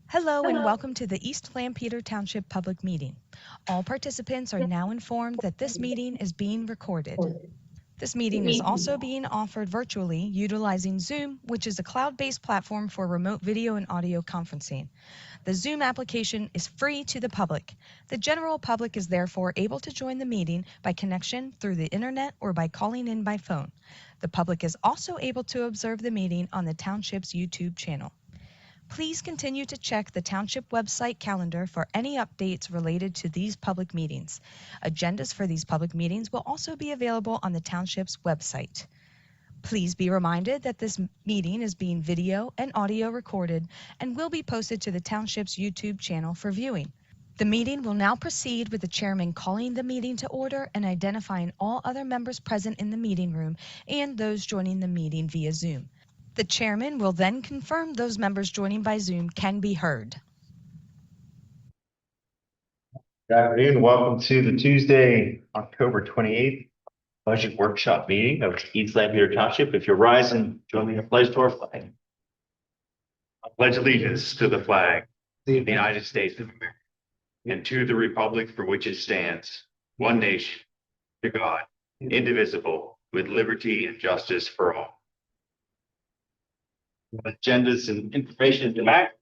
Hello and welcome to the East Lampeter Township Public Meeting. All participants are now informed that this meeting is being recorded. This meeting is also being offered virtually utilizing Zoom, which is a cloud-based platform for remote video and audio conferencing. The Zoom application is free to the public. The general public is therefore able to join the meeting by connection through the internet or by calling in by phone. The public is also able to observe the meeting on the Township's YouTube channel. Please continue to check the Township website calendar for any updates related to these public meetings. Agendas for these public meetings will also be available on the Township's website. Please be reminded that this meeting is being video and audio recorded and will be posted to the Township's YouTube channel for viewing. The meeting will now proceed with the chairman calling the meeting to order and identifying all other members present in the meeting room and those joining the meeting via Zoom. The chairman will then confirm those members joining by Zoom can be heard. Good afternoon. Welcome to the Tuesday, October 28th budget workshop meeting of East Lampeter Township. If you're rising, join me in a pledge to our flag. I pledge allegiance to the flag of the United States of America and to the republic for which it stands, one nation, under God, indivisible, with liberty and justice for all. Agendas and information in the back.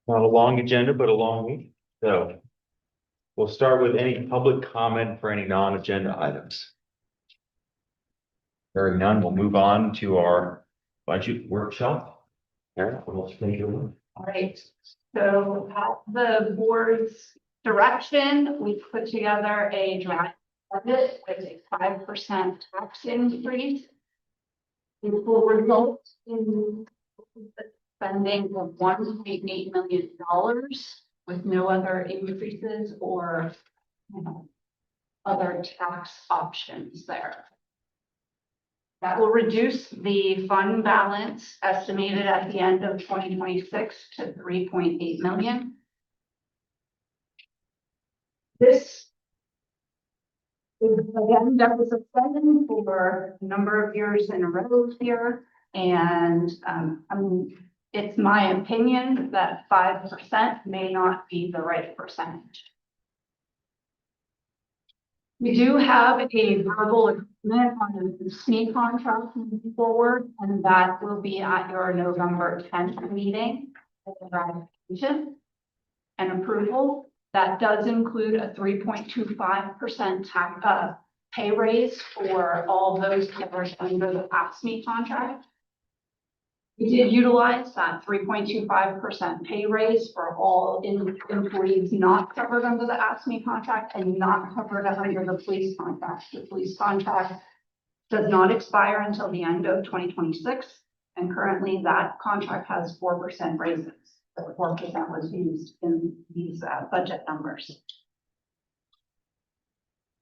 Not a long agenda, but a long meeting. So we'll start with any public comment for any non-agenda items. Hearing none, we'll move on to our budget workshop. Erin, we'll take it away. All right, so at the board's direction, we put together a draft budget with a 5% tax increase. It will result in spending of $1.8 million with no other increases or other tax options there. That will reduce the fund balance estimated at the end of 2026 to $3.8 million. This is again deficit spending for a number of years in a row here, and it's my opinion that 5% may not be the right percentage. We do have a verbal agreement on the SME contract moving forward, and that will be at your November 10th meeting for ratification and approval. That does include a 3.25% pay raise for all those covered under the AFSCME contract. We did utilize that 3.25% pay raise for all employees not covered under the AFSCME contract and not covered under the police contract. The police contract does not expire until the end of 2026, and currently that contract has 4% raises. So 4% was used in these budget numbers.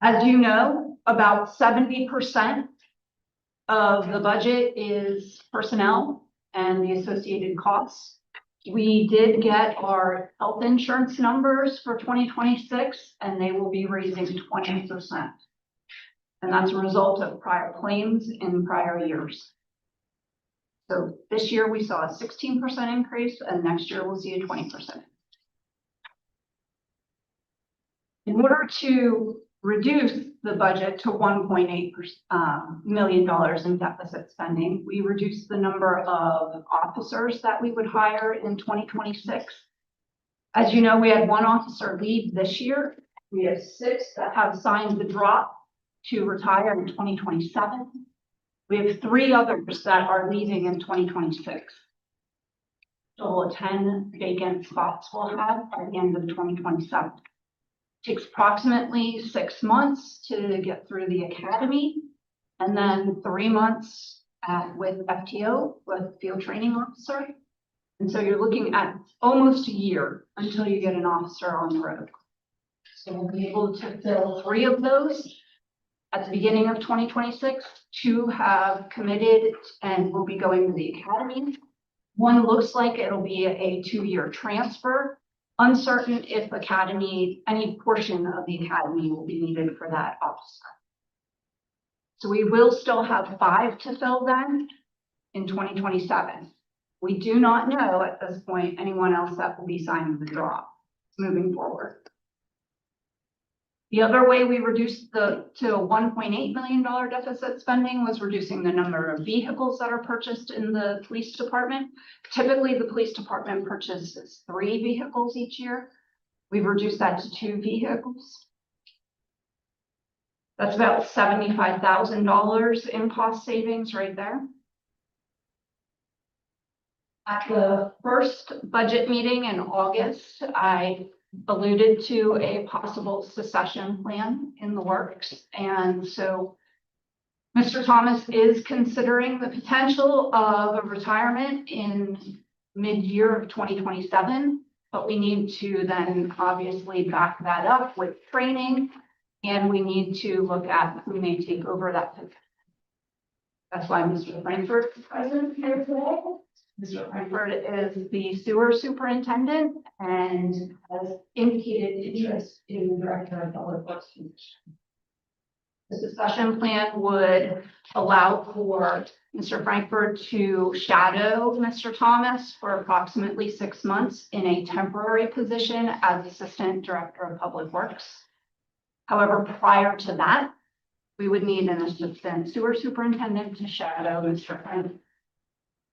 As you know, about 70% of the budget is personnel and the associated costs. We did get our health insurance numbers for 2026, and they will be raising 20%. And that's a result of prior claims in prior years. So this year we saw a 16% increase, and next year we'll see a 20%. In order to reduce the budget to $1.8 million in deficit spending, we reduced the number of officers that we would hire in 2026. As you know, we had 1 officer leave this year. We have 6 that have signed the drop to retire in 2027. We have 3 others that are leaving in 2026. So 10 vacant spots we'll have by the end of 2027. Takes approximately 6 months to get through the academy, and then 3 months with FTO, with field training officer. And so you're looking at almost a year until you get an officer on the road. So we'll be able to fill 3 of those at the beginning of 2026. 2 have committed and will be going to the academy. 1 looks like it'll be a 2-year transfer. Uncertain if any portion of the academy will be needed for that officer. So we will still have 5 to fill then in 2027. We do not know at this point anyone else that will be signing the draw moving forward. The other way we reduced to $1.8 million deficit spending was reducing the number of vehicles that are purchased in the police department. Typically, the police department purchases 3 vehicles each year. We've reduced that to 2 vehicles. That's about $75,000 in cost savings right there. At the first budget meeting in August, I alluded to a possible succession plan in the works. And so Mr. Thomas is considering the potential of a retirement in mid-year of 2027, but we need to then obviously back that up with training, and we need to look at who may take over that position. That's why Mr. Frankfurt is present here today. Mr. Frankfurt is the sewer superintendent and has indicated interest in the director of public works position. The succession plan would allow for Mr. Frankfurt to shadow Mr. Thomas for approximately 6 months in a temporary position as Assistant Director of Public Works. However, prior to that, we would need an assistant sewer superintendent to shadow Mr. Frankfurt.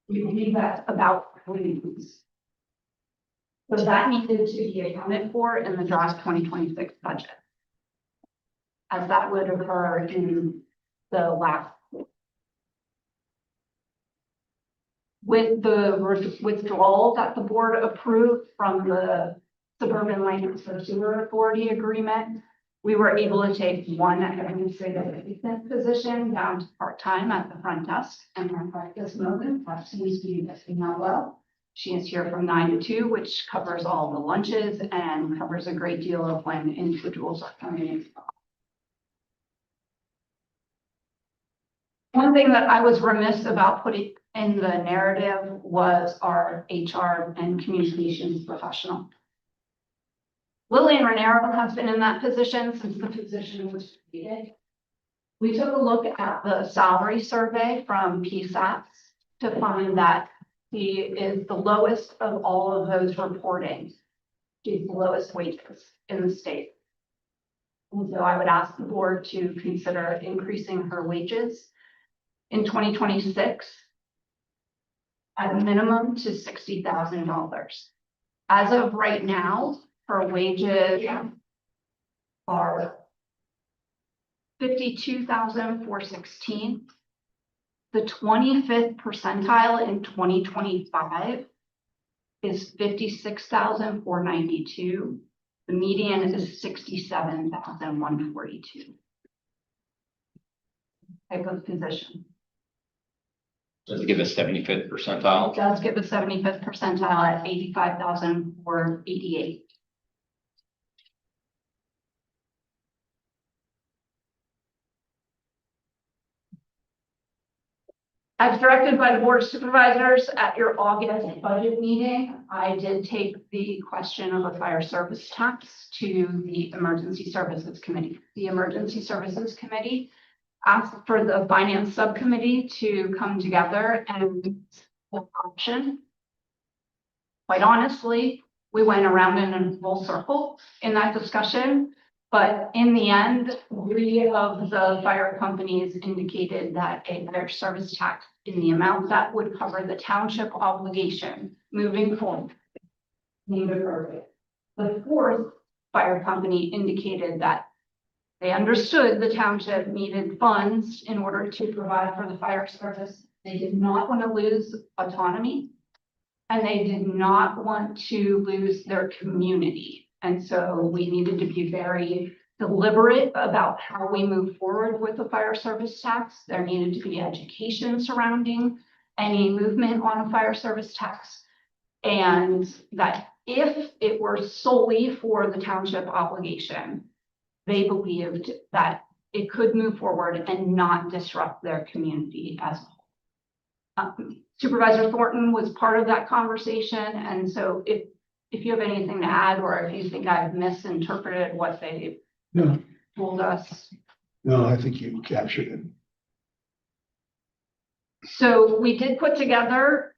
We believe that's about 3 weeks. So that needed to be accounted for in the draft 2026 budget, as that would occur in the last. With the withdrawal that the board approved from the Suburban Lancaster Sewer Authority agreement, we were able to take one administrative assistant position down to part-time at the front desk. And at this moment, that seems to be working out well. She is here from 9 to 2, which covers all the lunches and covers a great deal of when individuals are coming in. One thing that I was remiss about putting in the narrative was our HR and communications professional. Lillian Renero has been in that position since the position was created. We took a look at the salary survey from PSATs to find that he is the lowest of all of those reporting. She's the lowest wages in the state. And so I would ask the board to consider increasing her wages in 2026 at a minimum to $60,000. As of right now, her wages are $52,416. The 25th percentile in 2025 is $56,492. The median is $67,142. Type of position. Does it give a 75th It percentile? does give a 75th percentile at 85,488. As directed by the Board of Supervisors at your August budget meeting, I did take the question of a fire service tax to the Emergency Services Committee. The Emergency Services Committee asked for the Finance Subcommittee to come together and the option. Quite honestly, we went around in a full circle in that discussion. But in the end, 3 of the fire companies indicated that a fire service tax in the amount that would cover the township obligation moving forward needed appropriate. The 4th fire company indicated that they understood the township needed funds in order to provide for the fire service. They did not want to lose autonomy, and they did not want to lose their community. And so we needed to be very deliberate about how we move forward with the fire service tax. There needed to be education surrounding any movement on a fire service tax. And that if it were solely for the township obligation, they believed that it could move forward and not disrupt their community as a whole. Supervisor Thornton was part of that conversation. And so if you have anything to add, or if you think I've misinterpreted what they told us. No, I think you captured it. So we did put together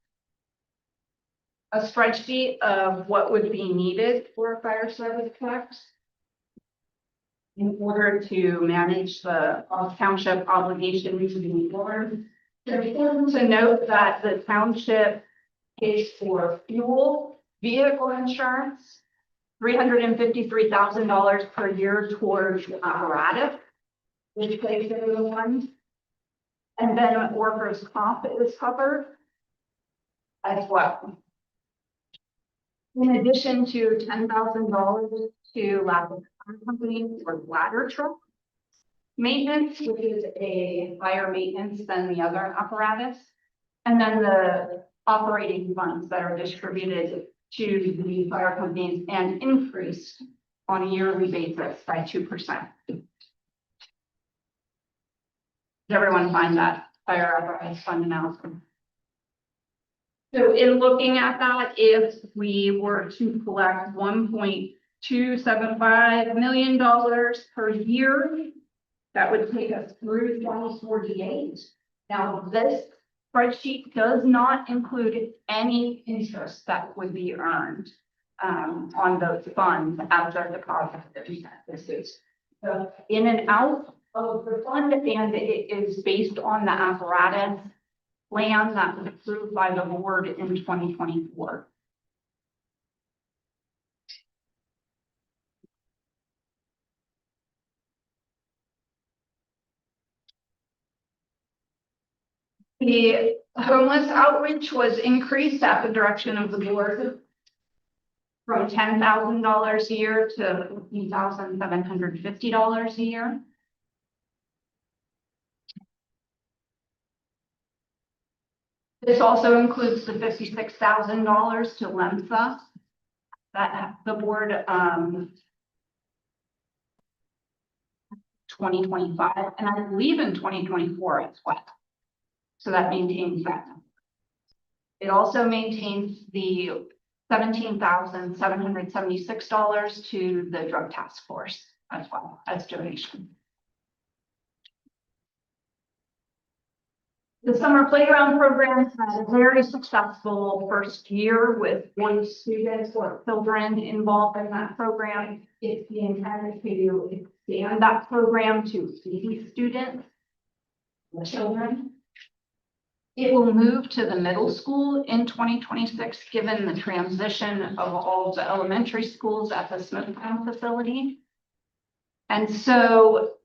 a spreadsheet of what would be needed for a fire service tax in order to manage the township obligation moving forward. It's important to note that the township pays for fuel, vehicle insurance, $353,000 per year towards apparatus, which pays into the fund. And then workers' comp is covered as well. In addition to $10,000 to ladder company for ladder truck maintenance, which is a higher maintenance than the other apparatus. And then the operating funds that are distributed to the fire companies and increased on a yearly basis by 2%. Does everyone find that fire apparatus fund analysis? So in looking at that, if we were to collect $1.275 million per year, that would take us through 2048. Now, this spreadsheet does not include any interest that would be earned on those funds as they're deposited. This is so in and out of the fund, and it is based on the apparatus plan that was approved by the board in 2024. The homeless outreach was increased at the direction of the board from $10,000 a year to $15,750 a year. This also includes the $56,000 to LEMSA that the board 2025, and I believe in 2024 as well. So that maintains that. It also maintains the $17,776 to the drug task force as well as donation. The summer playground program had a very successful first year with 40 students or children involved in that program. It's the intent to expand that program to 80 students, children. It will move to the middle school in 2026, given the transition of all of the elementary schools at the Smithtown facility. And so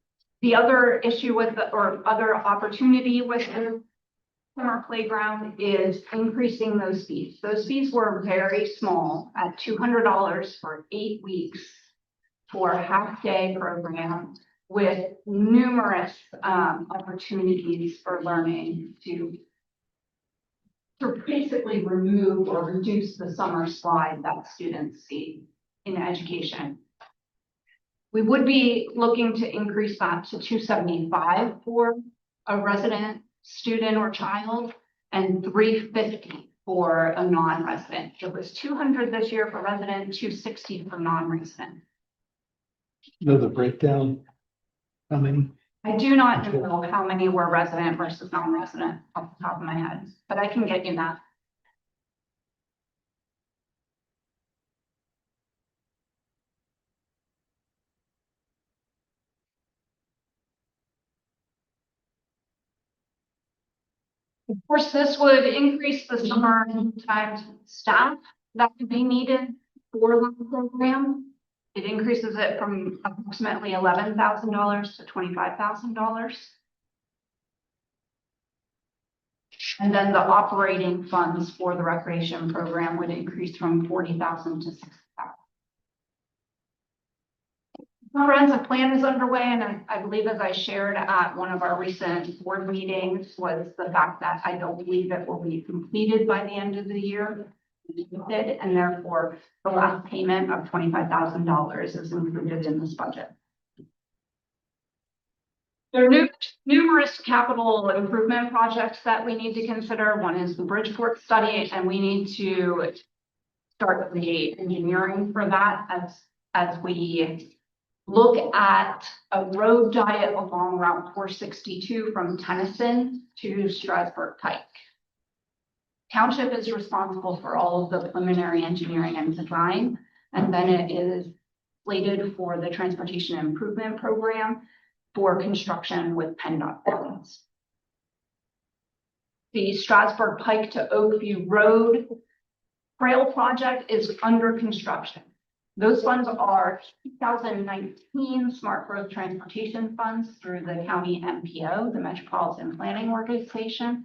the other issue with the, or other opportunity with the summer playground is increasing those fees. Those fees were very small at $200 for 8 weeks for a half-day program with numerous opportunities for learning to basically remove or reduce the summer slide that students see in education. We would be looking to increase that to $275 for a resident student or child and $350 for a non-resident. It was $200 this year for resident, $260 for non-resident. Know the breakdown? How many? I do not know how many were resident versus non-resident off the top of my head, but I can get you that. Of course, this would increase the summer time staff that could be needed for the program. It increases it from approximately $11,000 to $25,000. And then the operating funds for the recreation program would increase from $40,000 to $60,000. Comprehensive plan is underway, and I believe, as I shared at one of our recent board meetings, was the fact that I don't believe it will be completed by the end of the year. And therefore, the last payment of $25,000 is included in this budget. There are numerous capital improvement projects that we need to consider. One is the Bridgeport study, and we need to start the engineering for that as we look at a road diet along Route 462 from Tennyson to Strasburg Pike. Township is responsible for all of the preliminary engineering and design, and then it is slated for the Transportation Improvement Program for construction with PennDOT funds. The Strasburg Pike to Oakview Road Trail project is under construction. Those funds are 2019 Smart Growth Transportation Funds through the county MPO, the Metropolitan Planning Organization.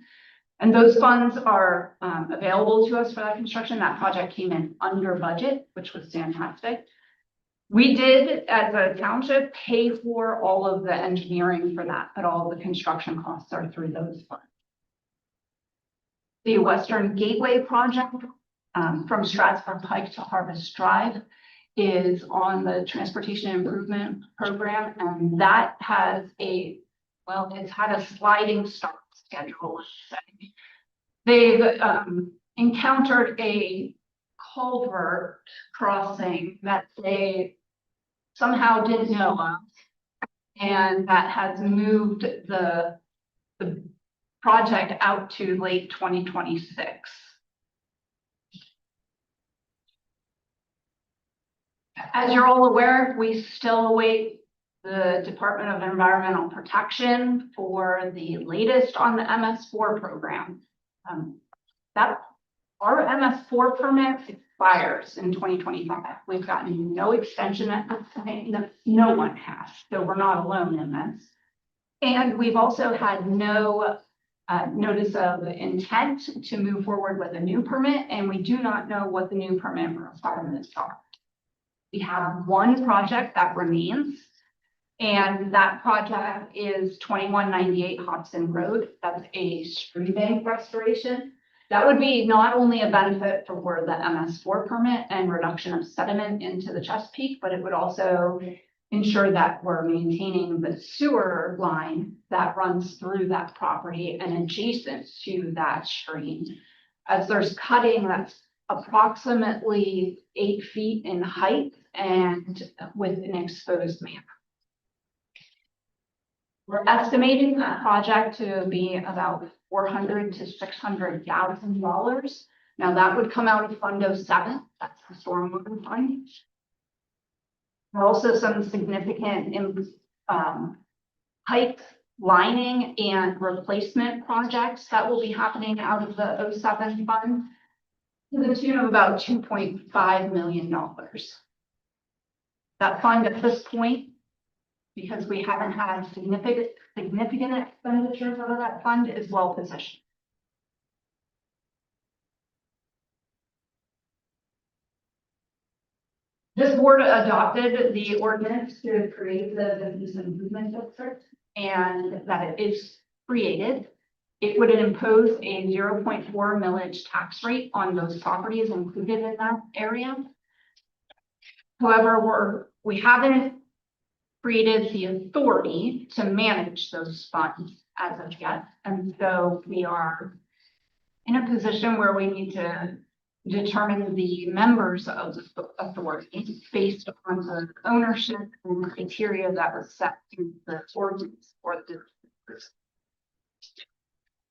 And those funds are available to us for that construction. That project came in under budget, which was fantastic. We did, as a township, pay for all of the engineering for that, but all of the construction costs are through those funds. The Western Gateway project from Strasburg Pike to Harvest Drive is on the Transportation Improvement Program, and that has it's had a sliding start schedule. They've encountered a culvert crossing that they somehow didn't know of, and that has moved the project out to late 2026. As you're all aware, we still await the Department of Environmental Protection for the latest on the MS4 program. That our MS4 permit expires in 2025. We've gotten no extension at this point. No one has, so we're not alone in this. And we've also had no notice of intent to move forward with a new permit, and we do not know what the new permit requirements are. We have one project that remains, and that project is 2198 Hobson Road. That's a stream bank restoration. That would be not only a benefit for the MS4 permit and reduction of sediment into the Chesapeake, but it would also ensure that we're maintaining the sewer line that runs through that property and adjacent to that stream. As there's cutting that's approximately 8 feet in height and with an exposed manner. We're estimating that project to be about $400,000 to $600,000. Now that would come out of Fund 07, that's the stormwater fund. There are also some significant pipe lining and replacement projects that will be happening out of the 07 fund to the tune of about $2.5 million. That fund at this point, because we haven't had significant expenditures out of that fund, is well positioned. This board adopted the ordinance to create the business improvement district, and that it is created. It would impose a 0.4 millage tax rate on those properties included in that area. However, we haven't created the authority to manage those funds as of yet. And so we are in a position where we need to determine the members of the authority based on the ownership and criteria that was set through the ordinance for the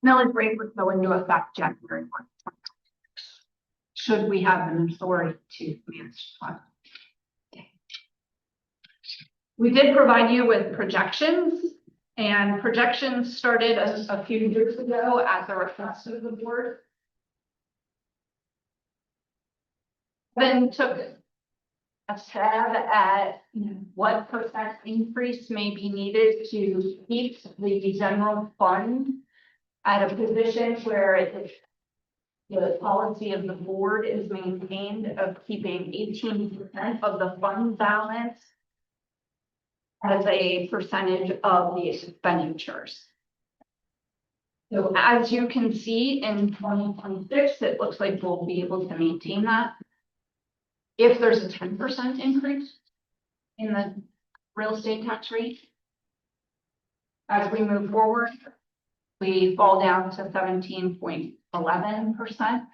millage rate would go into effect January 1, 2026. Should we have an authority to manage funds? We did provide you with projections, and projections started a few years ago at the request of the board. Then took a stab at what percent increase may be needed to keep the general fund at a position where the policy of the board is maintained of keeping 18% of the fund balance as a percentage of the expenditures. So as you can see in 2026, it looks like we'll be able to maintain that. If there's a 10% increase in the real estate tax rate, as we move forward, we fall down to 17.11%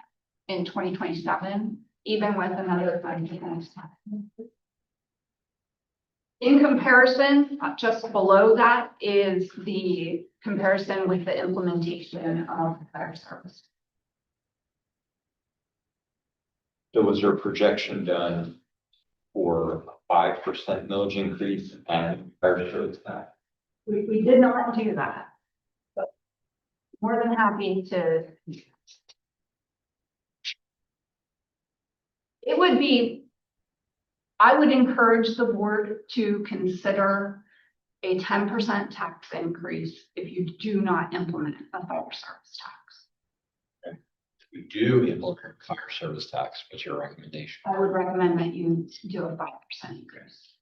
in 2027, even with another 5%. In comparison, just below that is the comparison with the implementation of the fire service. So was your projection done for a 5% millage increase and fire service tax? We did not do that. But more than happy to. It would be, I would encourage the board to consider a 10% tax increase if you do not implement a fire service tax. We do implement fire service tax. What's your recommendation? I would recommend that you do a 5% increase.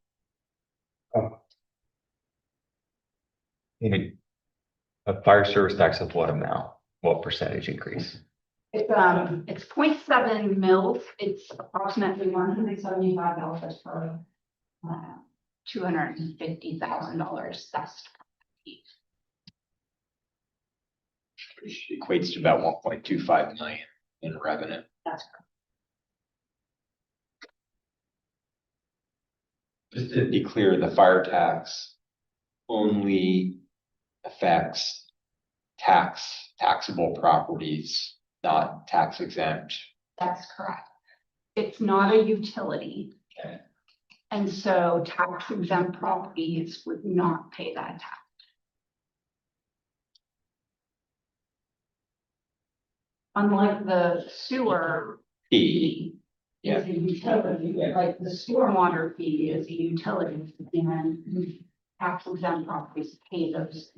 A fire service tax of what amount? What percentage increase? It's 0.7 mils. It's approximately $175 per $250,000. That's Which equates to about 1.25 million in revenue. correct. Just to be clear, the fire tax only affects taxable properties, not tax exempt. That's correct. It's not a utility. Okay. And so tax exempt properties would not pay that tax. Unlike the sewer fee Yeah. is a utility, like the stormwater fee is a utility, and tax exempt properties pay those.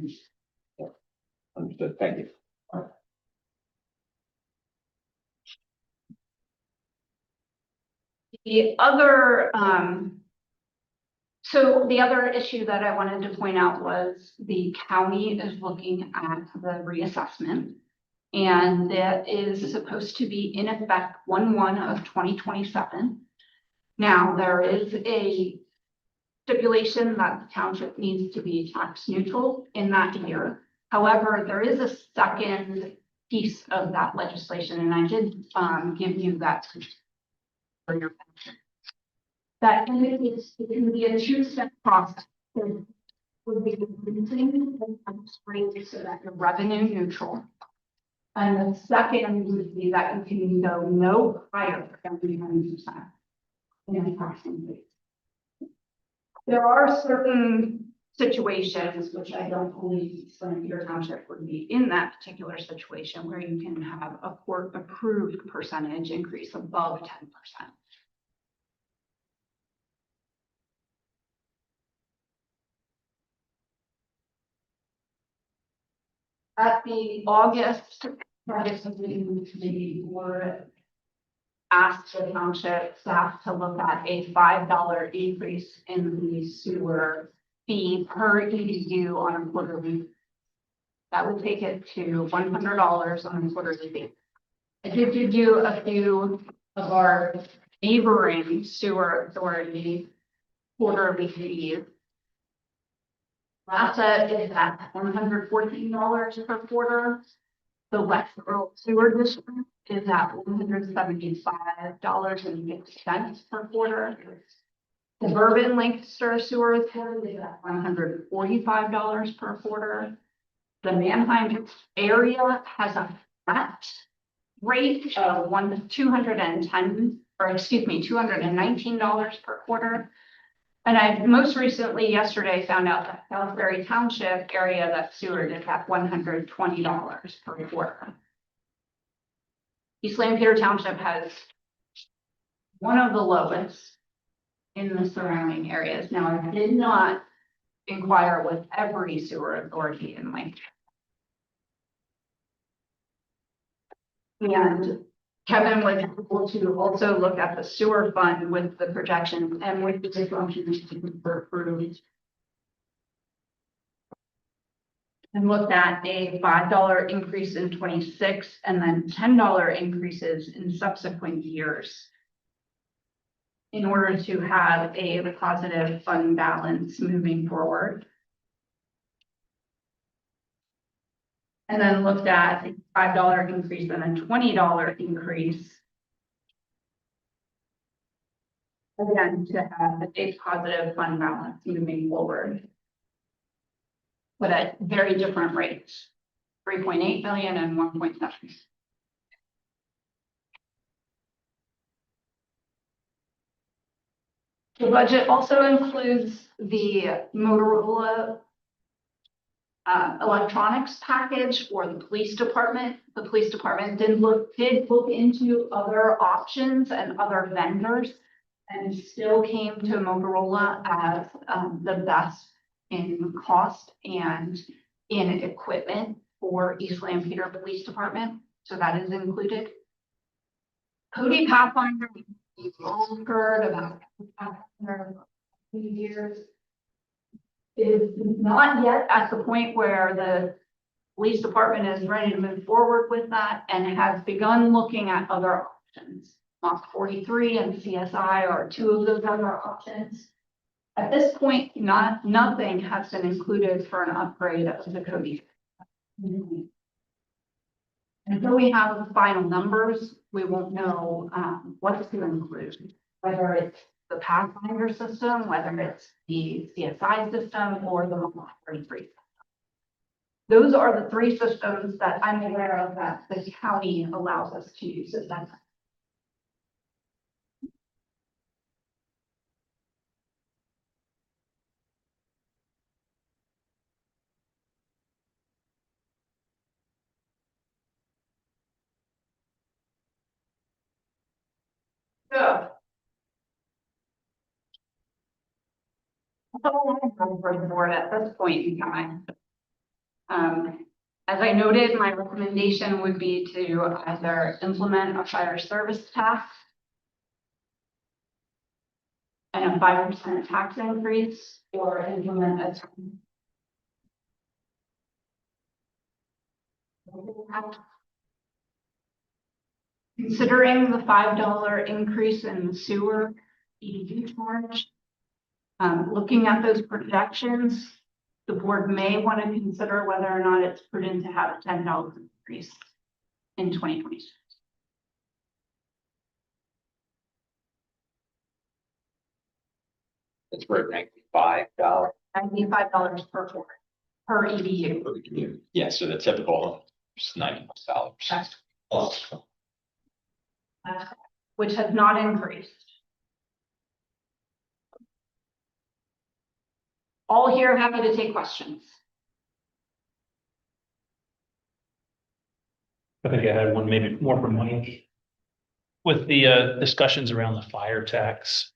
Understood. Thank you. The other, so the other issue that I wanted to point out was the county is looking at the reassessment. And that is supposed to be in effect 1/1 of 2027. Now, there is a stipulation that the township needs to be tax neutral in that year. However, there is a second piece of that legislation, and I did give you that for your benefit. That indicates it can be a two-step process. There would be reducing the tax rate so that you're revenue neutral. And the second would be that you can go no higher than 300% in a tax increase. There are certain situations, which I don't believe your township would be in that particular situation, where you can have a court approved percentage increase above 10%. At the August committee, board asked the township staff to look at a $5 increase in the sewer fee per EDU on a quarterly. That would take it to $100 on a quarterly fee. I did give you a few of our neighboring sewer authority quarterly fees. Rasa is at $114 per quarter. The Westboro Sewer District is at $175.50 per quarter. The Bourbon Lancaster Sewer Authority is at $145 per quarter. The Manheim area has a flat rate of $219 per quarter. And I most recently yesterday found out that Salisbury Township area that sewer is at $120 per quarter. East Lampeter Township has one of the lowest in the surrounding areas. Now, I did not inquire with every sewer authority in Lampeter. And Kevin was able to also look at the sewer fund with the projections and with the assumptions for approved. And looked at a $5 increase in 26 and then $10 increases in subsequent years in order to have a positive fund balance moving forward. And then looked at a $5 increase and a $20 increase. Again, to have a positive fund balance moving forward. But at very different rates, 3.8 million and 1.7. The budget also includes the Motorola electronics package for the police department. The police department did look into other options and other vendors and still came to Motorola as the best in cost and in equipment for East Lampeter Police Department. So that is included. Cody Pathfinder, we've all heard about Pathfinder for a few years. Is not yet at the point where the police department is ready to move forward with that and has begun looking at other options. Mach 43 and CSI are two of those other options. At this point, nothing has been included for an upgrade of the Cody. Until we have the final numbers, we won't know what to include, whether it's the Pathfinder system, whether it's the CSI system or the Mach 43. Those are the three systems that I'm aware of that the county allows us to use at that time. So. That's all I have for the board at this point in time. As I noted, my recommendation would be to either implement a fire service tax and a 5% tax increase, or implement a considering the $5 increase in the sewer EDU charge. Looking at those projections, the board may want to consider whether or not it's prudent to have a $10 increase in 2026. It's for $95. $95 per EDU. Yeah, so the typical is $90. Which has not increased. All here, happy to take questions. I think I had one maybe more from Mike. With the discussions around the fire tax,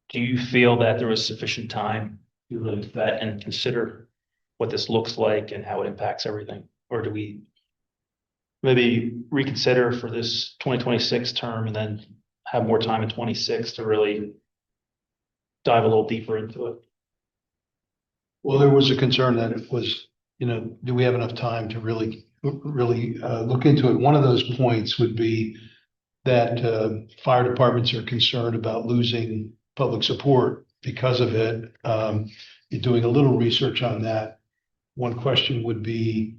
do you feel that there was sufficient time to look at that and consider what this looks like and how it impacts everything? Or do we maybe reconsider for this 2026 term and then have more time in 26 to really dive a little deeper into it? Well, there was a concern that it was, do we have enough time to really look into it? One of those points would be that fire departments are concerned about losing public support because of it. Doing a little research on that, one question would be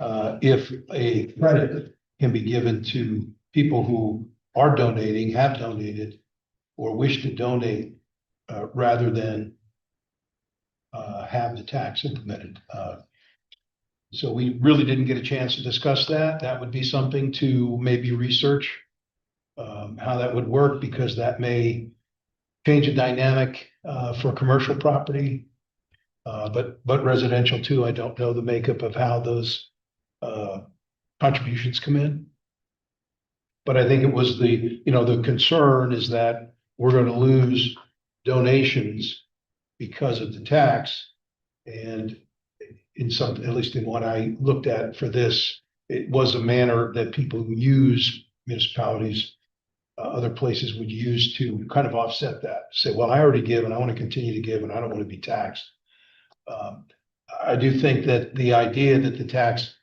if a credit can be given to people who are donating, have donated, or wish to donate rather than have the tax implemented. So we really didn't get a chance to discuss that. That would be something to maybe research how that would work, because that may change the dynamic for commercial property, but residential too. I don't know the makeup of how those contributions come in. But I think it was the concern is that we're going to lose donations because of the tax. And at least in what I looked at for this, it was a manner that people who use municipalities, other places would use to kind of offset that. Say, well, I already give and I want to continue to give and I don't want to be taxed. I do think that the idea that the tax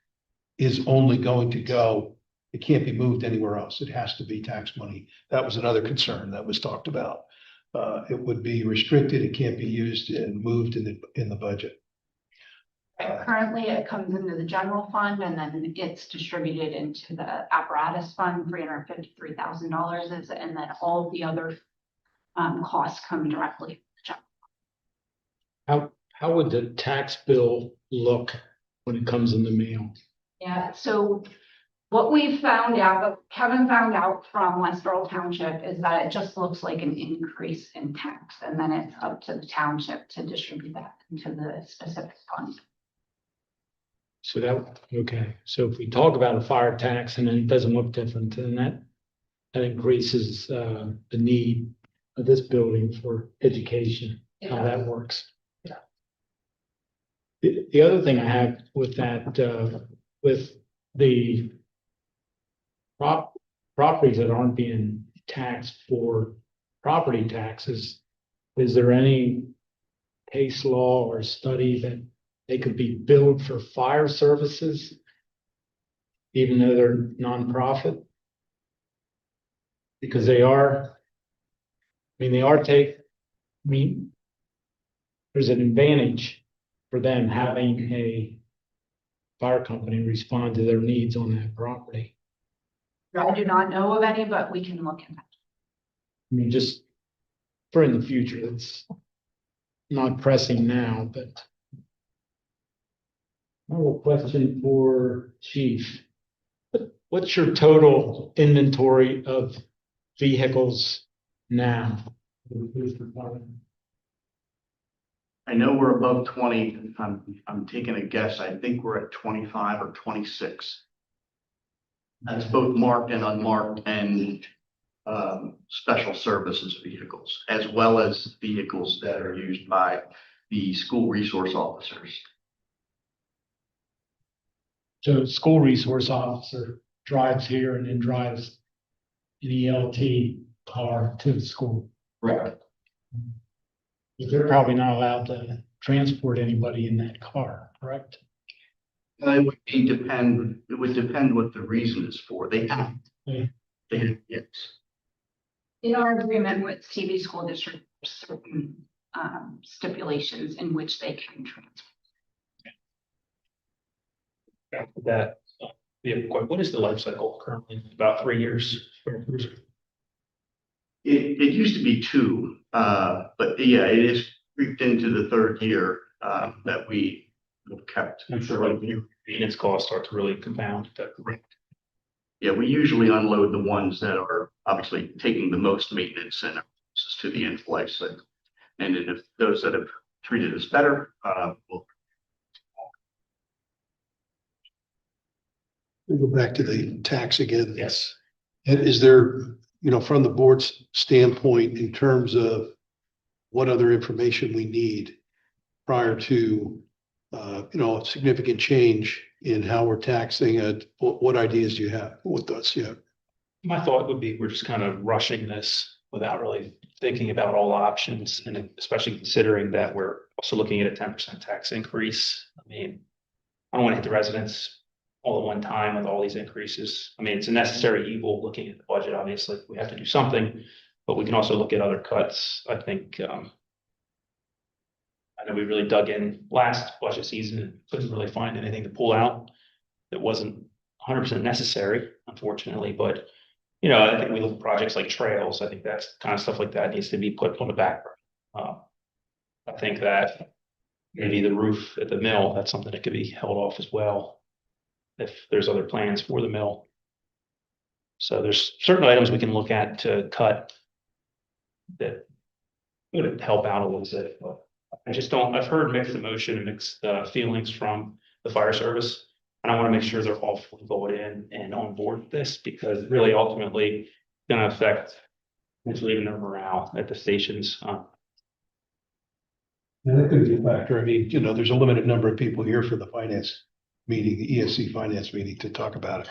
is only going to go, it can't be moved anywhere else. It has to be tax money. That was another concern that was talked about. It would be restricted. It can't be used and moved in the budget. Currently, it comes into the general fund and then it's distributed into the apparatus fund, $353,000, and then all the other costs come directly. How would the tax bill look when it comes in the mail? Yeah, so What we found out, Kevin found out from Westboro Township is that it just looks like an increase in tax, and then it's up to the township to distribute that into the specific fund. So that, okay, so if we talk about a fire tax and then it doesn't look different, then that increases the need of this building for education, how that works. Yeah. The other thing I have with that, with the properties that aren't being taxed for property taxes, is there any case law or study that they could be billed for fire services, even though they're nonprofit? Because they are, I mean, there's an advantage for them having a fire company respond to their needs on that property. I do not know of any, but we can look into that. I mean, just for in the future, it's not pressing now, but. I have a question for Chief. What's your total inventory of vehicles now? I know we're above 20. I'm taking a guess. I think we're at 25 or 26. That's both marked and unmarked and special services vehicles, as well as vehicles that are used by the school resource officers. So school resource officer drives here and then drives an ELT car to the school. Right. They're probably not allowed to transport anybody in that car, correct? It would depend what the reason is for. They have. Yeah. Yes. In our agreement with TV School District, there's certain stipulations in which they can transfer. That, what is the life cycle currently? About 3 years? It used to be 2, but yeah, it is creeped into the 3rd year that we have kept. I'm sure like maintenance costs start to really compound. Correct. Yeah, we usually unload the ones that are obviously taking the most maintenance and to the end of life cycle. And then if those that have treated us better, we'll. We go back to the tax again. Yes. And is there, from the board's standpoint, in terms of what other information we need prior to, a significant change in how we're taxing it, what ideas do you have? What thoughts do you have? My thought would be we're just kind of rushing this without really thinking about all options, and especially considering that we're also looking at a 10% tax increase. I mean, I don't want to hit the residents all at one time with all these increases. I mean, it's a necessary evil looking at the budget, obviously. We have to do something, but we can also look at other cuts. I think, I know we really dug in last budget season and couldn't really find anything to pull out that wasn't 100% necessary, unfortunately. But, I think we look at projects like trails. I think that's kind of stuff like that needs to be put on the back burner. I think that maybe the roof at the mill, that's something that could be held off as well, if there's other plans for the mill. So there's certain items we can look at to cut that would help out a little bit, but I just don't, I've heard mixed emotion and mixed feelings from the fire service. And I want to make sure they're all fully bought in and on board with this, because really ultimately going to affect potentially even their morale at the stations. And that could be a factor. I mean, there's a limited number of people here for the finance meeting, the ESC finance meeting, to talk about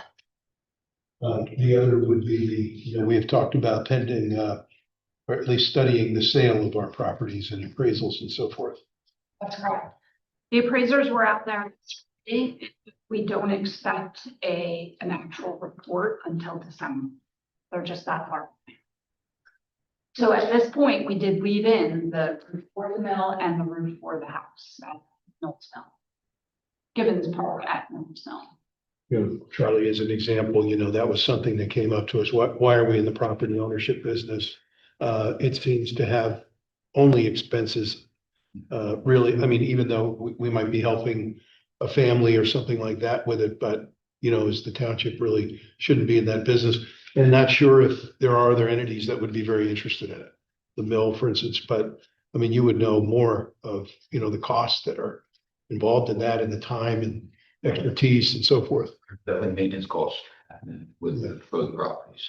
it. The other would be we have talked about pending, or at least studying the sale of our properties and appraisals and so forth. That's correct. The appraisers were out there. We don't expect an actual report until December. They're just that far. So at this point, we did leave in the roof for the mill and the roof for the house at Mills Mill. Gibbons Park at Mills Mill. Charlie, as an example, that was something that came up to us. Why are we in the property ownership business? It seems to have only expenses. Really, I mean, even though we might be helping a family or something like that with it, but is the township really shouldn't be in that business. And not sure if there are other entities that would be very interested in it. The mill, for instance, but I mean, you would know more of, the costs that are involved in that and the time and expertise and so forth. Definitely maintenance costs with both properties.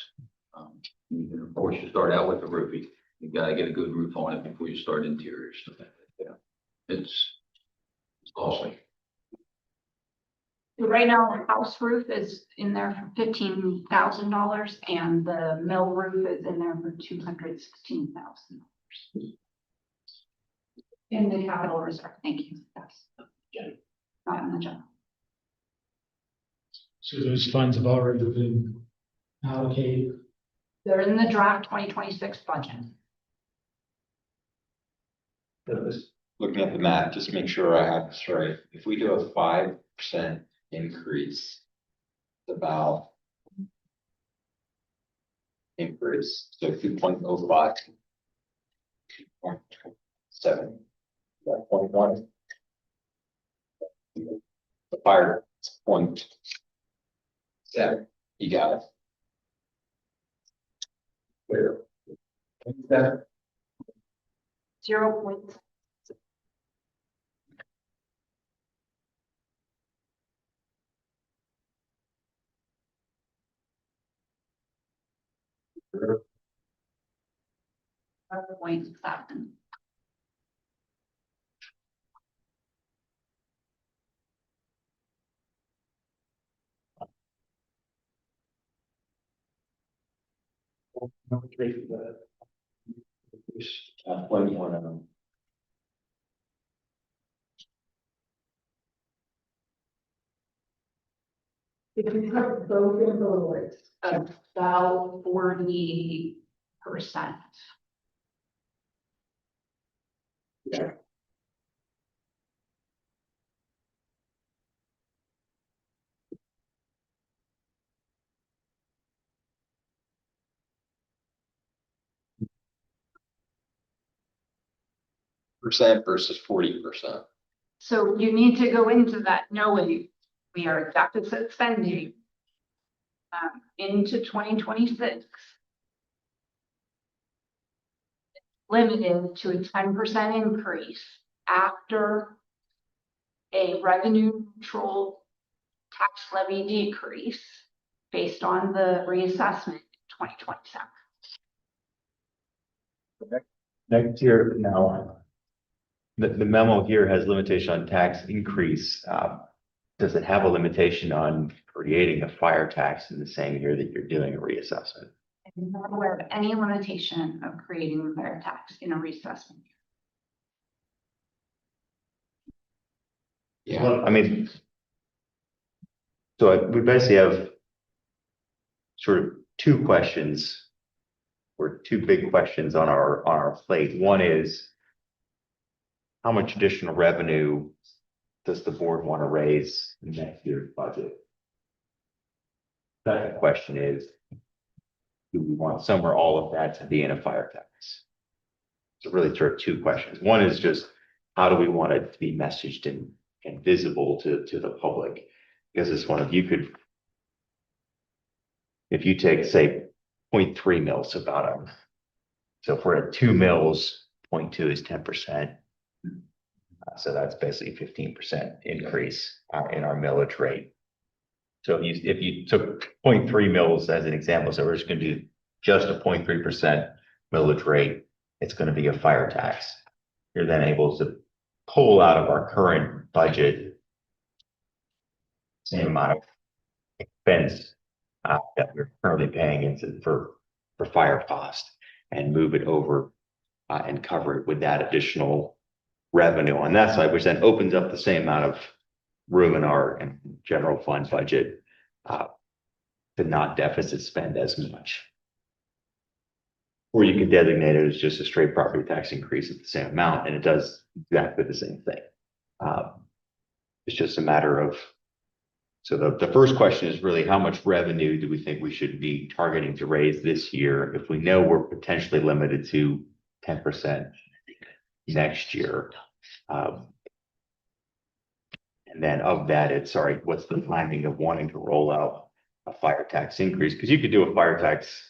Of course, you start out with the roofing. You gotta get a good roof on it before you start interiors. It's costly. Right now, the house roof is in there for $15,000 and the mill roof is in there for $216,000. In the capital reserve, thank you, yes. Not in the general. So those funds have already been allocated. They're in the draft 2026 budget. Looking at the math, just make sure I have this right. If we do a 5% increase, it's about increase, so 2.05. 2.7. 0.1. The fire is 0.7. You got it. Where? 0.7. 0. .7. If you put both in total, it's about 40%. Percent versus 40%. So you need to go into that knowing we are deficit spending into 2026. Limited to a 10% increase after a revenue neutral tax levy decrease based on the reassessment in 2027. Next year, now, the memo here has limitation on tax increase. Does it have a limitation on creating a fire tax in the same year that you're doing a reassessment? I'm not aware of any limitation of creating a fire tax in a reassessment. Yeah. I mean, so we basically have sort of two questions or two big questions on our plate. One is, how much additional revenue does the board want to raise in next year's budget? Second question is, do we want some or all of that to be in a fire tax? So really sort of two questions. One is just, how do we want it to be messaged and visible to the public? Because this one, if you take, say, 0.3 mils about them. So if we're at 2 mils, 0.2 is 10%. So that's basically 15% increase in our millage rate. So if you took 0.3 mils as an example, so we're just going to do just a 0.3% millage rate, it's going to be a fire tax. You're then able to pull out of our current budget same amount of expense that we're currently paying into for fire cost and move it over and cover it with that additional revenue on that side, which then opens up the same amount of room in our general fund budget to not deficit spend as much. Or you could designate it as just a straight property tax increase at the same amount, and it does exactly the same thing. It's just a matter of, so the first question is really, how much revenue do we think we should be targeting to raise this year if we know we're potentially limited to 10% next year? And then of that, it's, all right, what's the timing of wanting to roll out a fire tax increase? Because you could do a fire tax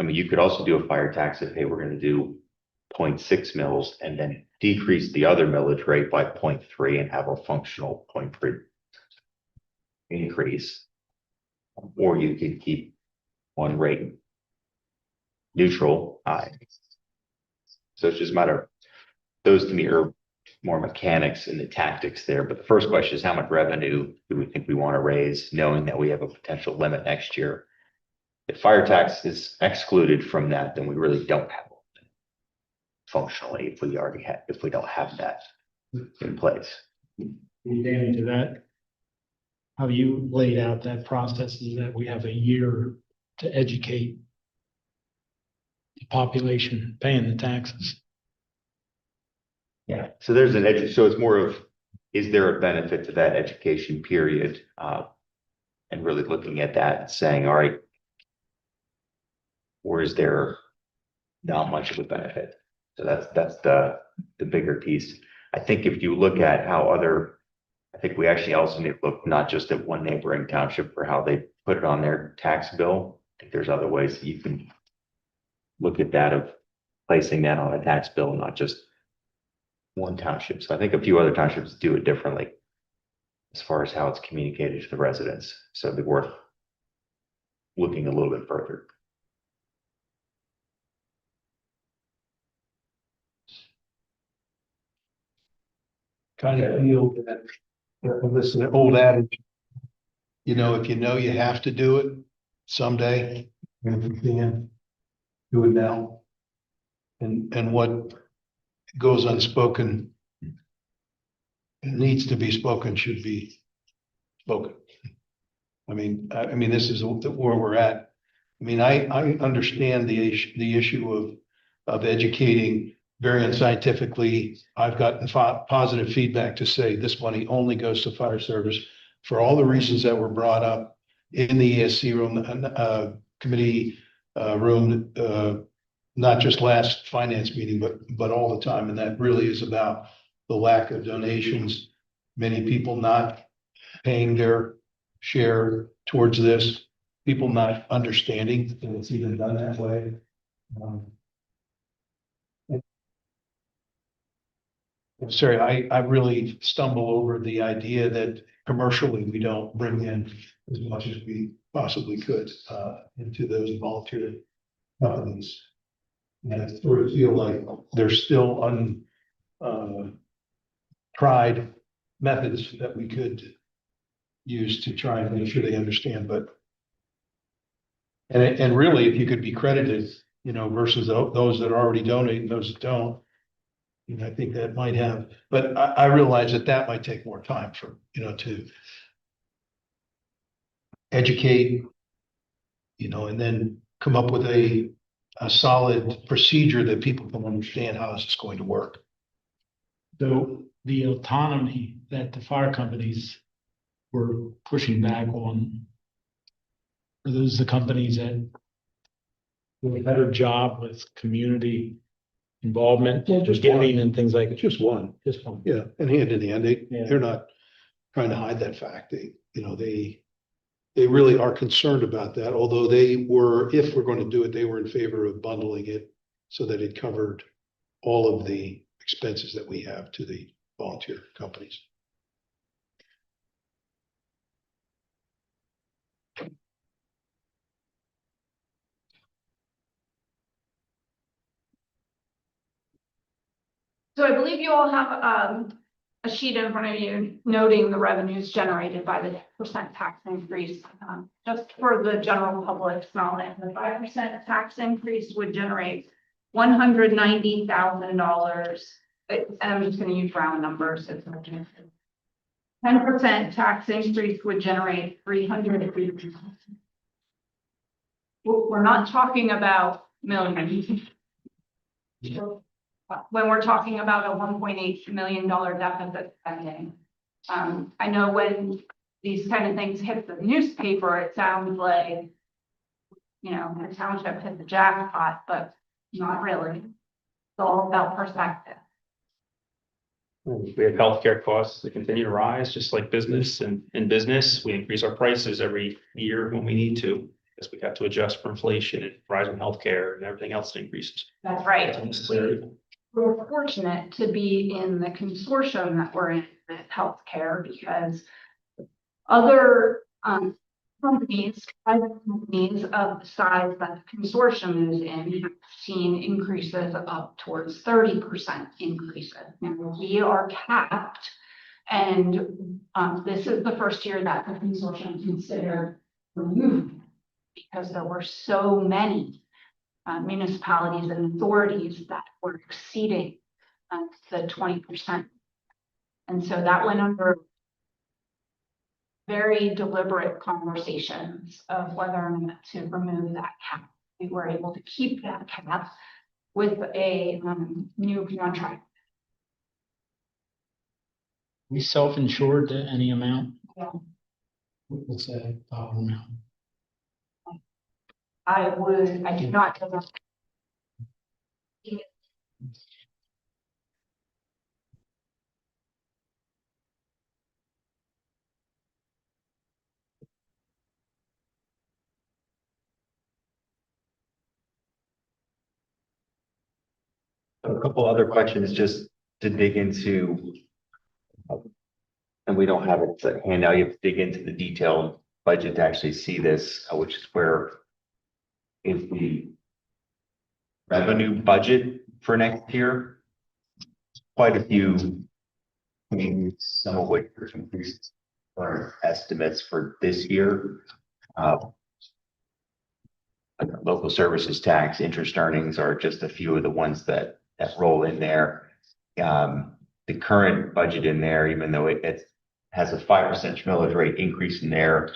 you could also do a fire tax if, hey, we're gonna do 0.6 mils and then decrease the other millage rate by 0.3 and have a functional 0.3 increase. Or you could keep one rate neutral. So it's just a matter of, those to me are more mechanics and the tactics there. But the first question is, how much revenue do we think we want to raise, knowing that we have a potential limit next year? If fire tax is excluded from that, then we really don't have one functionally, if we don't have that in place. Danny, to that, how you laid out that process is that we have a year to educate the population paying the taxes. Yeah, so there's so it's more of, is there a benefit to that education period? And really looking at that and saying, all right, or is there not much of a benefit? So that's the bigger piece. I think if you look at how I think we actually also need to look not just at one neighboring township for how they put it on their tax bill. I think there's other ways that you can look at that, of placing that on a tax bill, not just one township. So I think a few other townships do it differently as far as how it's communicated to the residents. So it'd be worth looking a little bit further. Kind of feel that, listen, an old adage, if you know you have to do it someday, and if you can, do it now. And what goes unspoken and needs to be spoken should be spoken. I mean, this is where we're at. I mean, I understand the issue of educating very unscientifically. I've gotten positive feedback to say this money only goes to fire service for all the reasons that were brought up in the ESC room, committee room, not just last finance meeting, but all the time. And that really is about the lack of donations, many people not paying their share towards this, people not understanding that it's even done that way. Sorry, I really stumble over the idea that commercially we don't bring in as much as we possibly could into those volunteer companies. And I sort of feel like there's still tried methods that we could use to try and make sure they understand, and really, if you could be credited, versus those that are already donating, those that don't, I think that might have, but I realize that might take more time to educate, and then come up with a solid procedure that people can understand how this is going to work. So the autonomy that the fire companies were pushing back on, are those the companies that do a better job with community involvement, Just giving one. and things like It's just one. Just one. Yeah, and hand in hand, Yeah. they're not trying to hide that fact. They really are concerned about that, although if we're going to do it, they were in favor of bundling it so that it covered all of the expenses that we have to the volunteer companies. So I believe you all have a sheet in front of you noting the revenues generated by the percent tax increase. Just for the general public's knowledge, the 5% tax increase would generate $190,000. I'm just going to use round numbers. 10% tax increase would generate $300,000. We're not talking about millions. When we're talking about a $1.8 million deficit spending. I know when these kind of things hit the newspaper, it sounds like, the township hit the jackpot, but not really. It's all about perspective. We have healthcare costs that continue to rise, just like business, and in business, we increase our prices every year when we need to. Because we have to adjust for inflation and rising healthcare and everything else that increases. That's right. It's unnecessary. We're fortunate to be in the consortium that we're in with healthcare because other companies, private companies of the size that the consortium is in have seen increases of up towards 30% increases. Now, we are capped, and this is the first year that the consortium considered removing because there were so many municipalities and authorities that were exceeding the 20%. And so that went under very deliberate conversations of whether or not to remove that cap. We were able to keep that cap with a new contract. We self-insured to any amount? Yeah. What's that dollar amount? I do not know. A couple other questions just to dig into. And we don't have it at hand now. You have to dig into the detailed budget to actually see this, which is where is the revenue budget for next year. Quite a few, some of which are increased or estimates for this year. Local services tax, interest earnings are just a few of the ones that roll in there. The current budget in there, even though it has a 5% millage rate increase in there,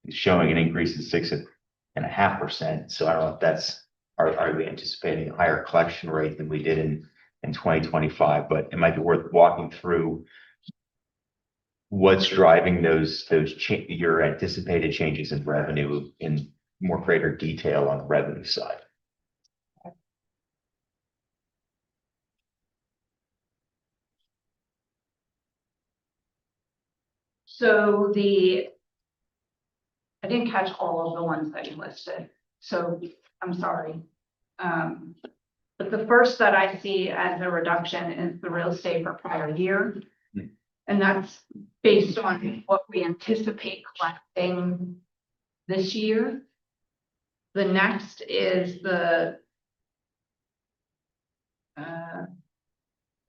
is showing an increase in 6.5%. So I don't know if that's, are we anticipating a higher collection rate than we did in 2025, but it might be worth walking through what's driving your anticipated changes in revenue in more greater detail on the revenue side. So I didn't catch all of the ones that you listed, so I'm sorry. But the first that I see as a reduction is the real estate for prior year. And that's based on what we anticipate collecting this year. The next is the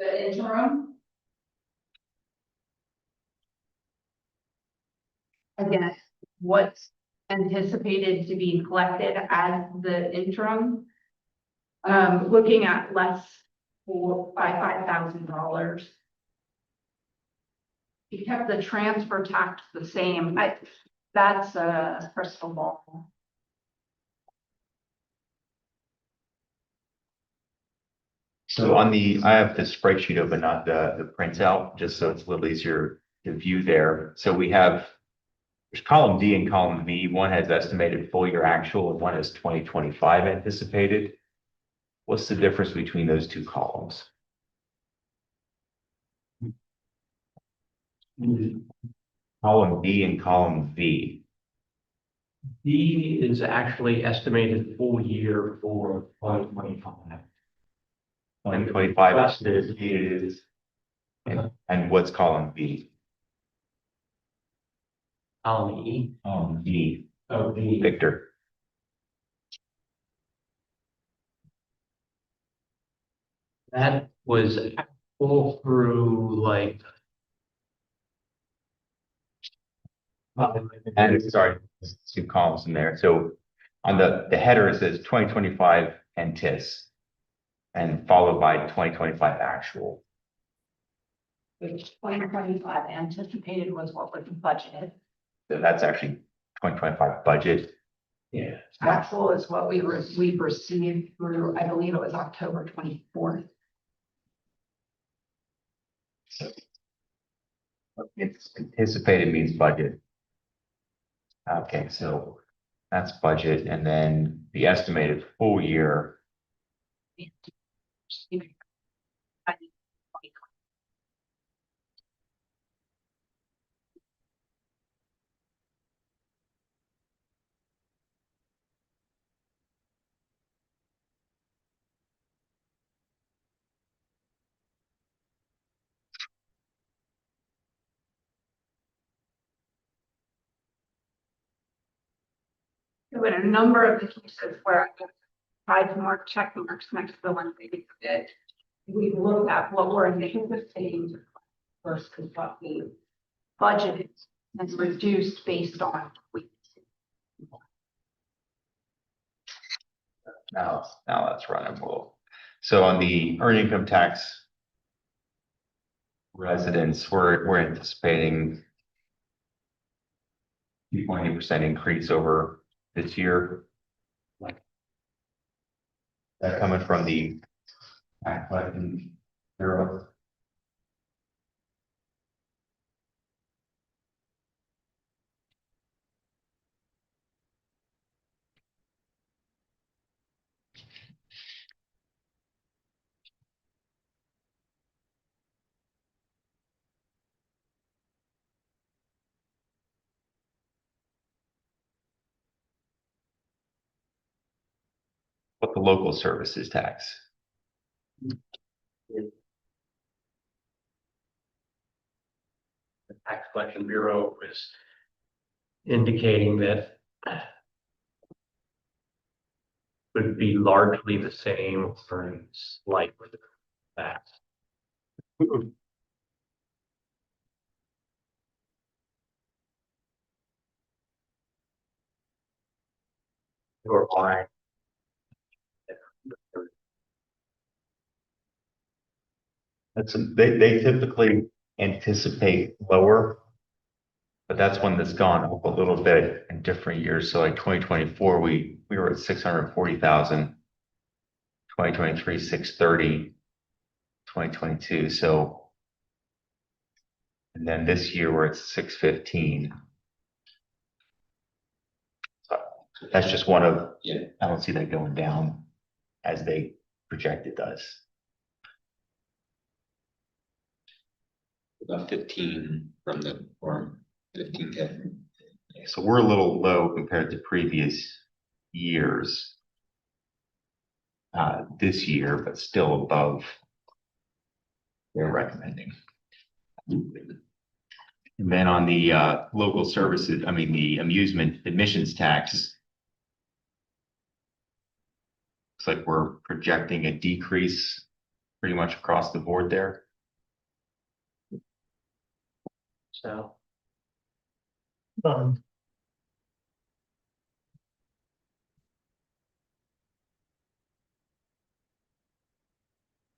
interim. Again, what's anticipated to be collected as the interim. Looking at less by $5,000. You kept the transfer tax the same. That's a crystal ball. So I have the spreadsheet open, not the printout, just so it's a little easier to view there. So there's column D and column V. One has estimated full year actual and one has 2025 anticipated. What's the difference between those two columns? Column D and column V. D is actually estimated full year for 2025. 2025 is, and what's column V? Column E. V. Oh, V. Victor. That was full through like. And sorry, there's two columns in there. So on the header, it says 2025 antis and followed by 2025 actual. Which 2025 anticipated was what was budgeted. So that's actually 2025 budget. Yeah. Actual is what we received through, I believe it was October 24th. It's anticipated means budget. Okay, so that's budget, and then the estimated full year. There were a number of the cases where I tried to mark check marks next to the ones they did. We looked at what were anticipating versus what we budgeted and reduced based on weeks. Now that's running well. So on the earned income tax residents, we're anticipating 2.8% increase over this year. That coming from the tax collecting bureau. What the local services tax. The Tax Collection Bureau is indicating that would be largely the same or slight with the tax. Or why? They typically anticipate lower. But that's one that's gone up a little bit in different years. So like 2024, we were at 640,000. 2023, 630. 2022. So. And then this year we're at 615. So that's just one of, I don't see that going down as they project it does. About 15 from the form, 15K. So we're a little low compared to previous years. This year, but still above they're recommending. And then on the local services, I mean, the amusement admissions tax. Looks like we're projecting a decrease pretty much across the board there. So.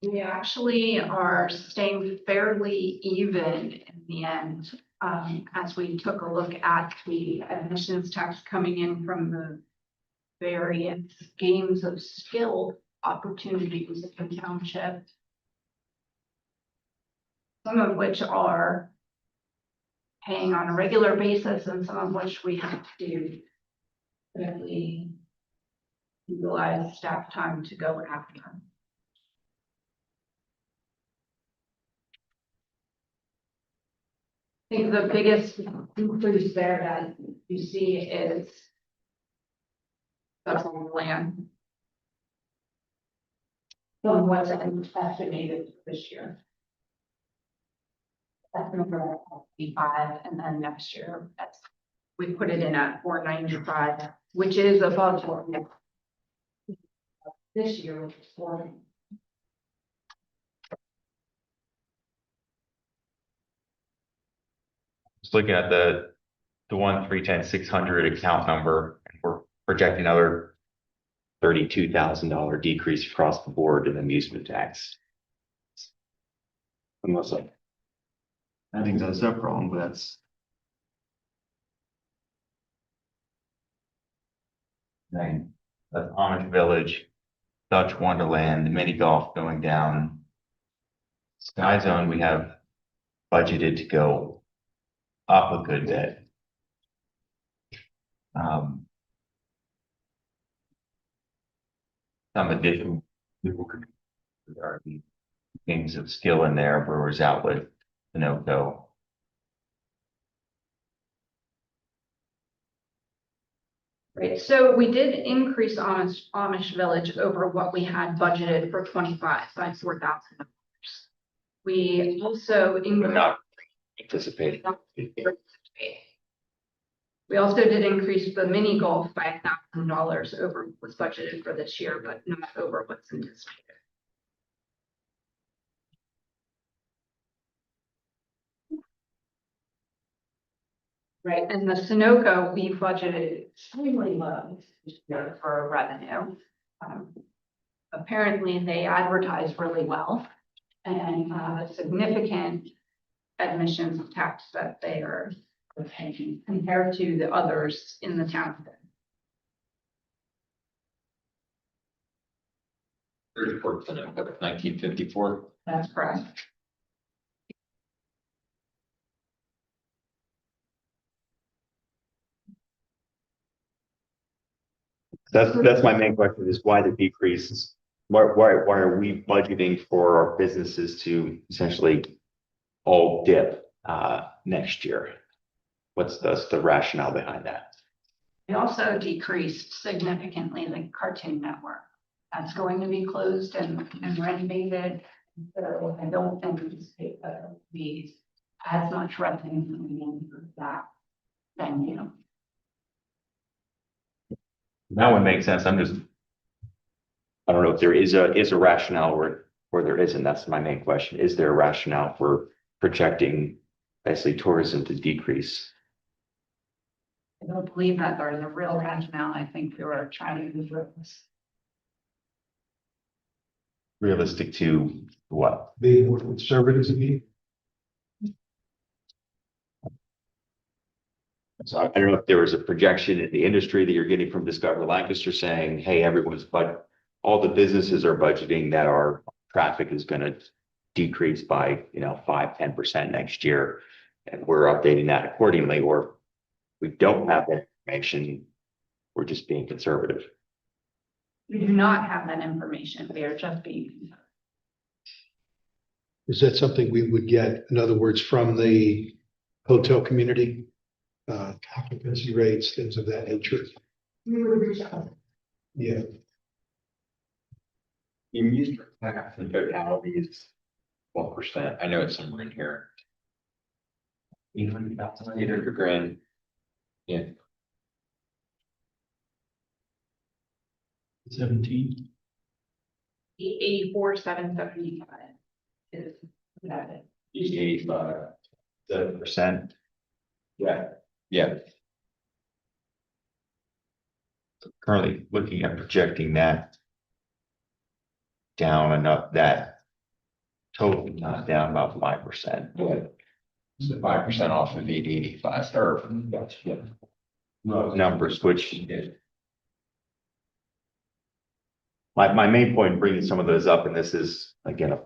We actually are staying fairly even in the end, as we took a look at the admissions tax coming in from the various games of skill opportunities in the township. Some of which are paying on a regular basis and some of which we have to really utilize staff time to go after. I think the biggest increase there that you see is federal land. From what's estimated this year. That's number 55, and then next year, we put it in at 495, which is above what we have this year, which is 40. Just looking at the 1-310-600 account number, and we're projecting another $32,000 decrease across the board in amusement tax. Unless I think that's up wrong, but that's. Then that's Amish Village, Dutch Wonderland, mini golf going down. Sky Zone, we have budgeted to go up a good bit. Some additional games of skill in there, Brewers Outlet, Sunoco. Right, so we did increase Amish Village over what we had budgeted for 25 by $4,000. We also But not anticipating. We also did increase the mini golf $5,000 over what was budgeted for this year, but not over what's anticipated. Right, and the Sunoco, we budgeted extremely low this year for revenue. Apparently, they advertise really well and significant admissions of tax that they are paying compared to the others in the town. 34% of 1954. That's correct. That's my main question is why the decrease? Why are we budgeting for our businesses to essentially all dip next year? What's the rationale behind that? We also decreased significantly the Cartoon Network. That's going to be closed and renovated. So I don't anticipate that there will be as much revenue coming in for that venue. That would make sense. I don't know if there is a rationale or there isn't. That's my main question. Is there a rationale for projecting basically tourism to decrease? I don't believe that there's a real rationale. I think we were trying to be this. Realistic to what? Being more conservative to me. So I don't know if there was a projection in the industry that you're getting from Discover Lancaster saying, hey, all the businesses are budgeting that our traffic is going to decrease by, 5-10% next year. And we're updating that accordingly, or we don't have that information. We're just being conservative. We do not have that information. We are just being. Is that something we would get, in other words, from the hotel community? Occupancy rates, things of that nature? Yeah. You used in totality is 1%. I know it's somewhere in here. 800 grand. Yeah. 17. 84,775 is that. 85. 7%. Yeah. Yeah. Currently looking at projecting that down enough that total not down about 5%. So 5% off of 885 or yeah. Numbers, which my main point in bringing some of those up, and this is again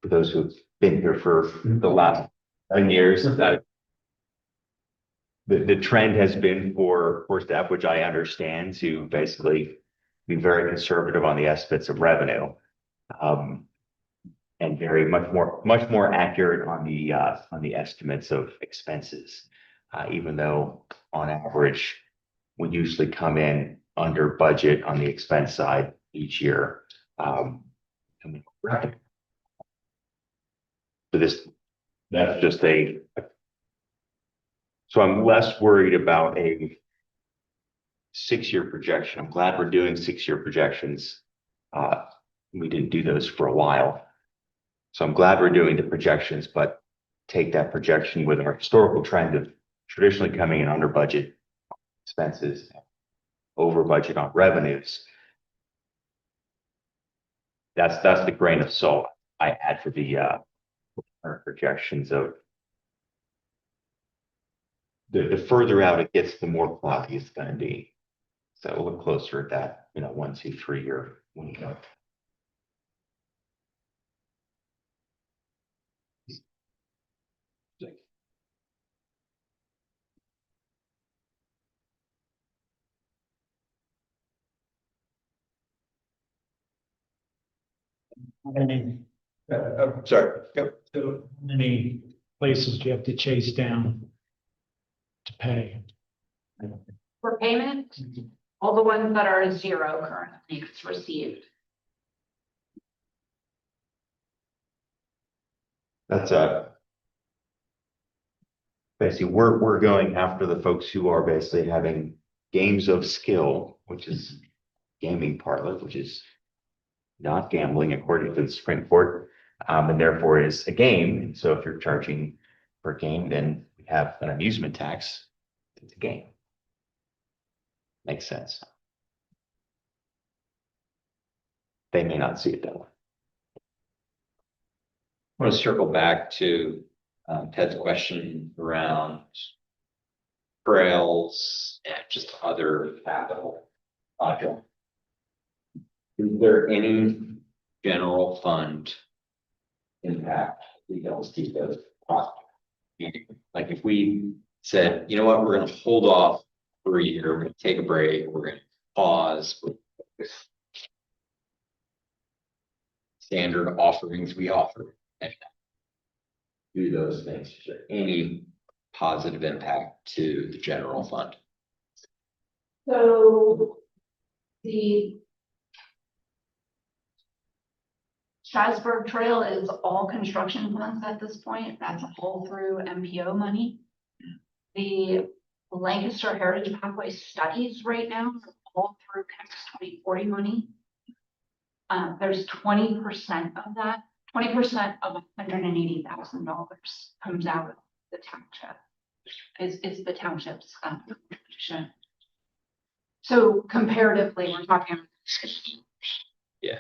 for those who've been here for the last 10 years, that the trend has been for staff, which I understand, to basically be very conservative on the estimates of revenue, and very much more accurate on the estimates of expenses, even though on average we usually come in under budget on the expense side each year. That's just so I'm less worried about a 6-year projection. I'm glad we're doing 6-year projections. We didn't do those for a while. So I'm glad we're doing the projections, but take that projection with our historical trend of traditionally coming in under budget expenses, over budget on revenues. That's the grain of salt I add for the projections of the further out it gets, the more cloudy it's going to be. So we'll look closer at that, 1, 2, 3 year window. Sorry. Yep. So many places you have to chase down to pay. For payment, all the ones that are 0 currently it's received. That's basically, we're going after the folks who are basically having games of skill, which is gaming part of it, which is not gambling according to the Supreme Court, and therefore is a game. And so if you're charging for a game, then we have an amusement tax. It's a game. Makes sense. They may not see it that way. I want to circle back to Ted's question around trails and just other capital projects. Is there any general fund impact we don't see those projects? Like if we said, you know what, we're going to hold off for a year, we're going to take a break, we're going to pause with standard offerings we offer and do those things. Is there any positive impact to the general fund? So the Strasburg Trail is all construction funds at this point. That's all through MPO money. The Lancaster Heritage Pathway studies right now are all through CACS 2040 money. There's 20% of that, 20% of $180,000 comes out of the township. Is the township's contribution. So comparatively, we're talking. Yeah.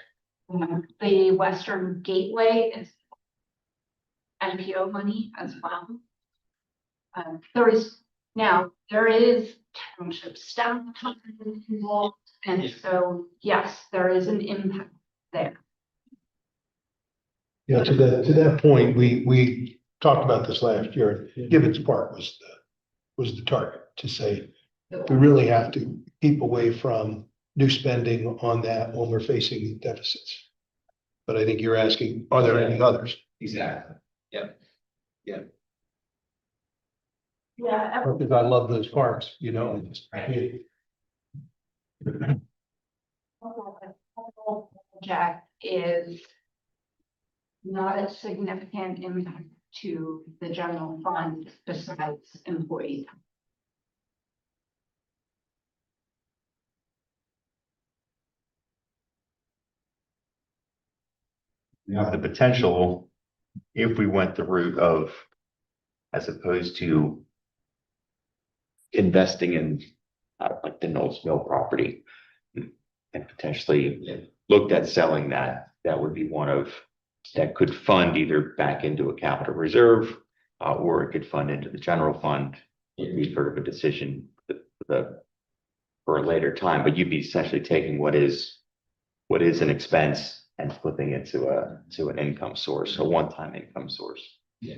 The Western Gateway is NPO money as well. There is township staff involved, and so yes, there is an impact there. Yeah, to that point, we talked about this last year. Gibbons Park was the target to say, we really have to keep away from new spending on that when we're facing deficits. But I think you're asking, are there any others? Exactly. Yep. Yeah. Because I love those parks, you know. Project is not a significant impact to the general fund besides employee. You have the potential, if we went the route of, as opposed to investing in like the Knowles Mill property and potentially looked at selling that, that would be one of, that could fund either back into a capital reserve or it could fund into the general fund. It'd be sort of a decision for a later time, but you'd be essentially taking what is an expense and flipping it to an income source, a one-time income source. Yeah.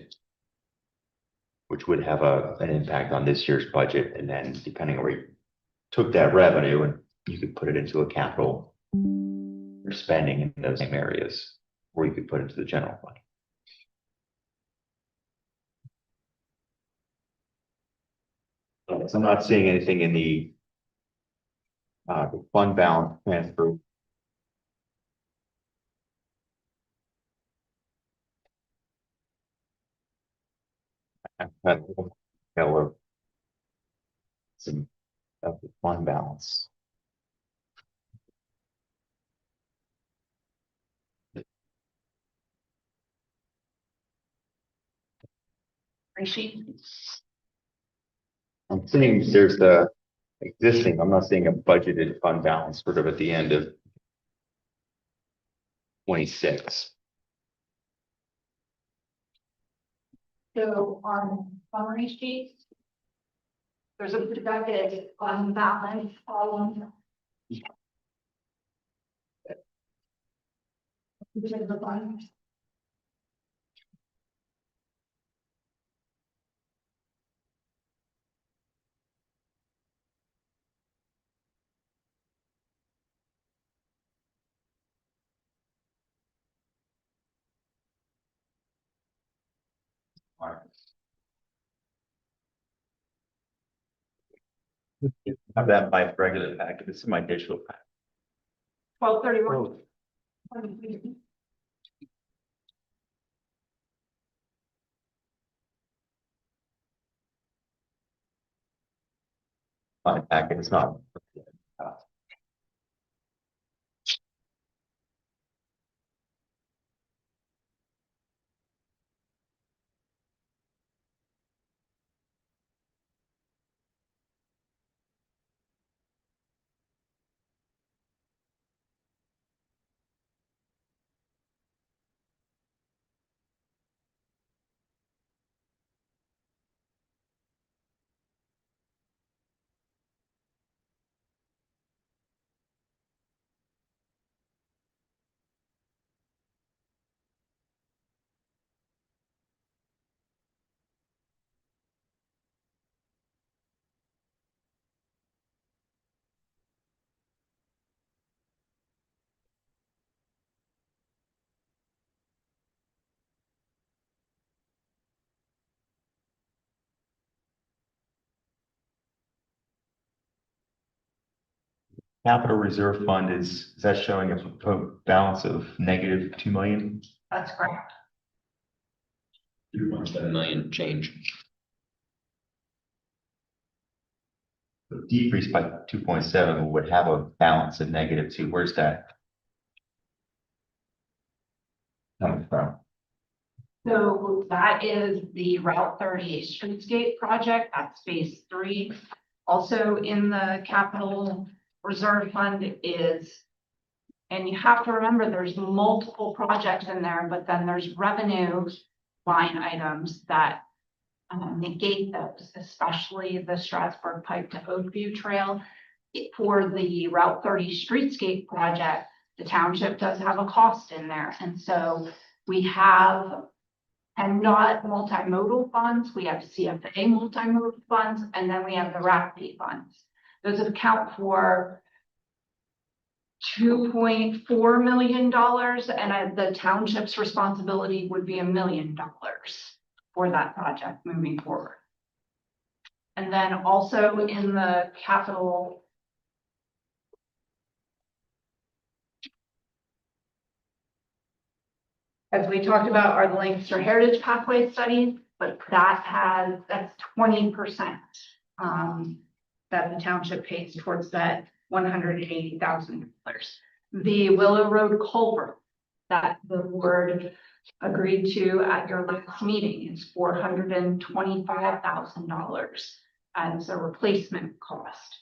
Which would have an impact on this year's budget, and then depending on where you took that revenue and you could put it into a capital or spending in those same areas, or you could put it into the general fund. So I'm not seeing anything in the fund balance transfer. Some of the fund balance. Appreciate. I'm seeing there's the existing, I'm not seeing a budgeted fund balance sort of at the end of 26. So on summary sheets, there's a projected fund balance column. Which is the fund. Have that in my regular packet. It's in my digital packet. 12/31. My packet is not. Capital Reserve Fund is that showing a proposed balance of negative 2 million? That's correct. 2.7 million change. Decreased by 2.7 would have a balance of negative 2. Where's that coming from? So that is the Route 38 Streetscape project, that's phase 3. Also in the capital reserve fund is, and you have to remember, there's multiple projects in there, but then there's revenue line items that negate those, especially the Strasburg Pike to Oakview Trail. For the Route 30 Streetscape project, the township does have a cost in there, and so we have and not multimodal funds. We have CFA multimodal funds, and then we have the RACP funds. Those account for $2.4 million, and the township's responsibility would be $1 million for that project moving forward. And then also in the capital as we talked about, are the Lancaster Heritage Pathway studies, but that's 20% that the township pays towards that $180,000. The Willow Road culvert that the board agreed to at your last meeting is $425,000 as a replacement cost.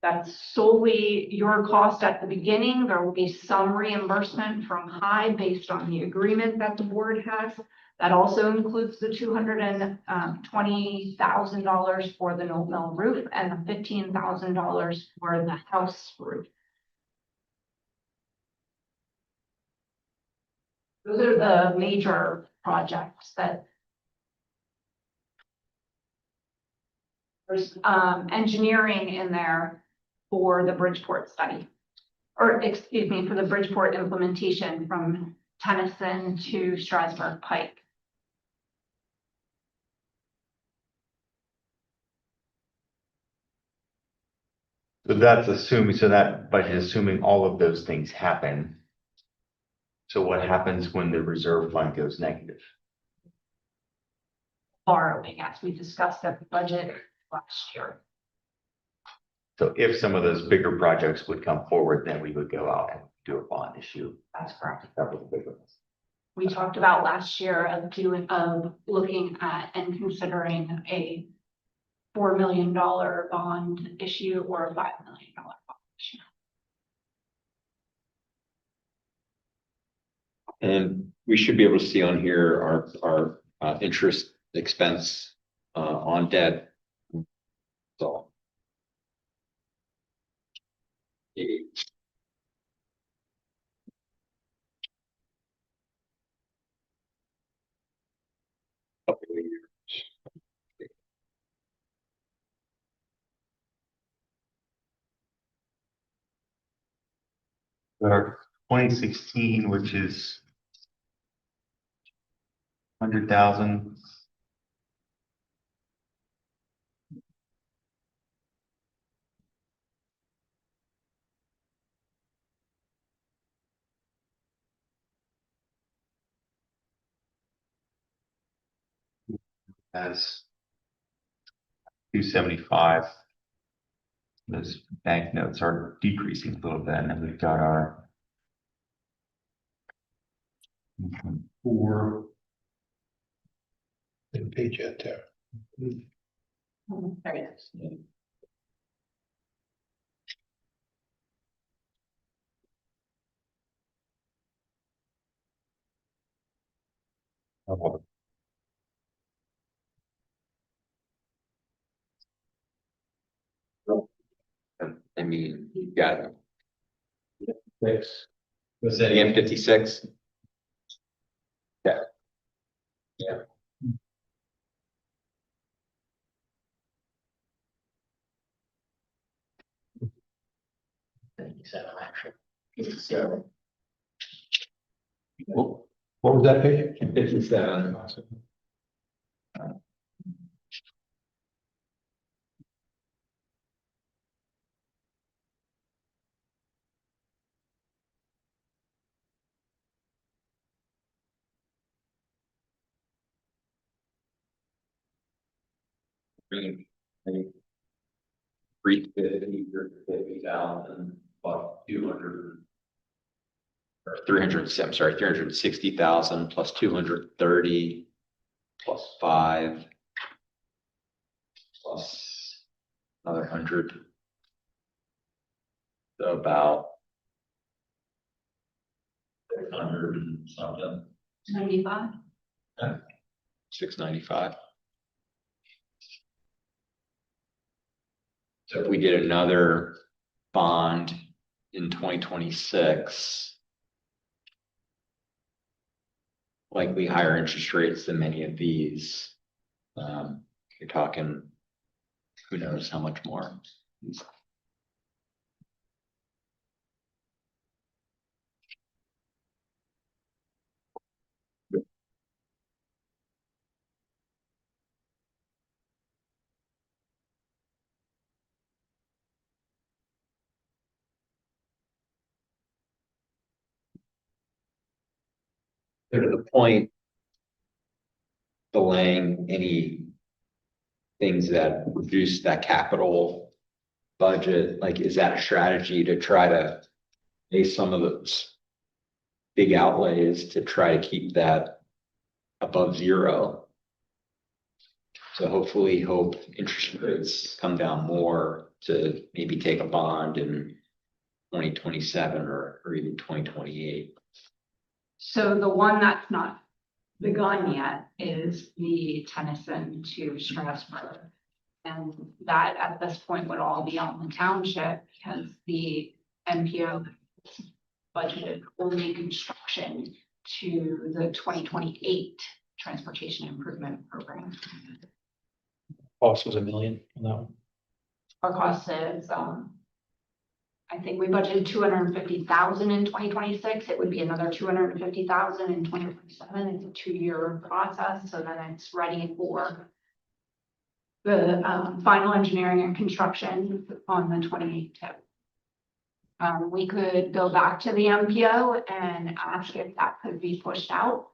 That's solely your cost at the beginning. There will be some reimbursement from High based on the agreement that the board has. That also includes the $220,000 for the Knoll Mill roof and the $15,000 for the house roof. Those are the major projects that there's engineering in there for the Bridgeport study, or excuse me, for the Bridgeport implementation from Tennyson to Strasburg Pike. So that's assuming, so that budget is assuming all of those things happen. So what happens when the reserve fund goes negative? Borrowing, as we discussed at the budget last year. So if some of those bigger projects would come forward, then we would go out and do a bond issue. That's correct. Cover the big ones. We talked about last year of looking at and considering a $4 million bond issue or a $5 million bond issue. And we should be able to see on here our interest expense on debt. So. Couple of years. Our 2016, which is 100,000. As 275. those banknotes are decreasing a little bit, and then we've got our 4. And page at there. There it is. I mean, you got Six. was that M 56? Yeah. Yeah. What was that page? 57. Three, 350,000, plus 200. Or 300, I'm sorry, 360,000 plus 230 plus 5 plus another 100. So about 600 and something. 95. 695. So if we did another bond in 2026, likely higher interest rates than many of these, you're talking, who knows how much more. To the point, delaying any things that reduce that capital budget, like, is that a strategy to try to base some of those big outlays to try to keep that above 0? So hopefully hope interest rates come down more to maybe take a bond in 2027 or even 2028. So the one that's not begun yet is the Tennyson to Strasburg. And that at this point would all be on the township because the NPO budgeted only construction to the 2028 Transportation Improvement Program. Cost was $1 million on that one. Our cost is, I think we budgeted 250,000 in 2026. It would be another 250,000 in 2027. It's a 2-year process, so then it's ready for the final engineering and construction on the 28th tip. We could go back to the MPO and ask if that could be pushed out.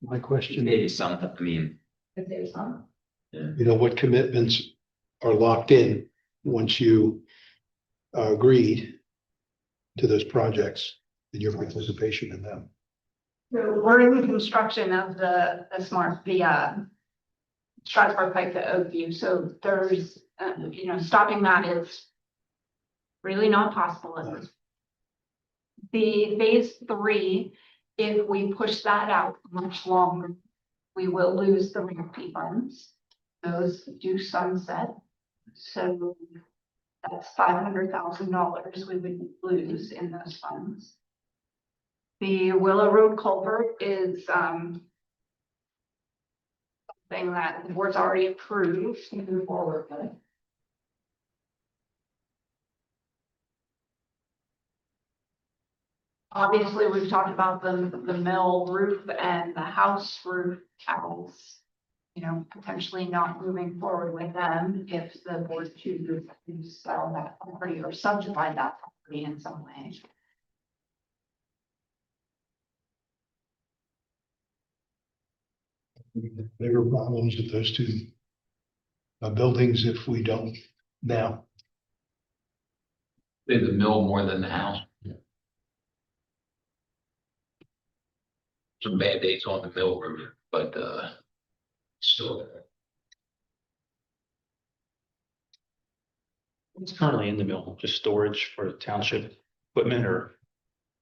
My question, Maybe some, I mean, If there's some. you know, what commitments are locked in once you agreed to those projects and your participation in them? So we're in construction of the Strasburg Pike to Oakview. So there's, stopping that is really not possible. The phase 3, if we push that out much longer, we will lose the REAP funds. Those do sunset. So that's $500,000 we would lose in those funds. The Willow Road culvert is something that the board's already approved to move forward with. Obviously, we've talked about the mill roof and the house roof as, potentially not moving forward with them if the board chooses to sell that property or subdivide that property in some way. Bigger problems with those two buildings if we don't now. Say the mill more than the house. Some bad days on the mill room, but, still. It's currently in the mill, just storage for township equipment or,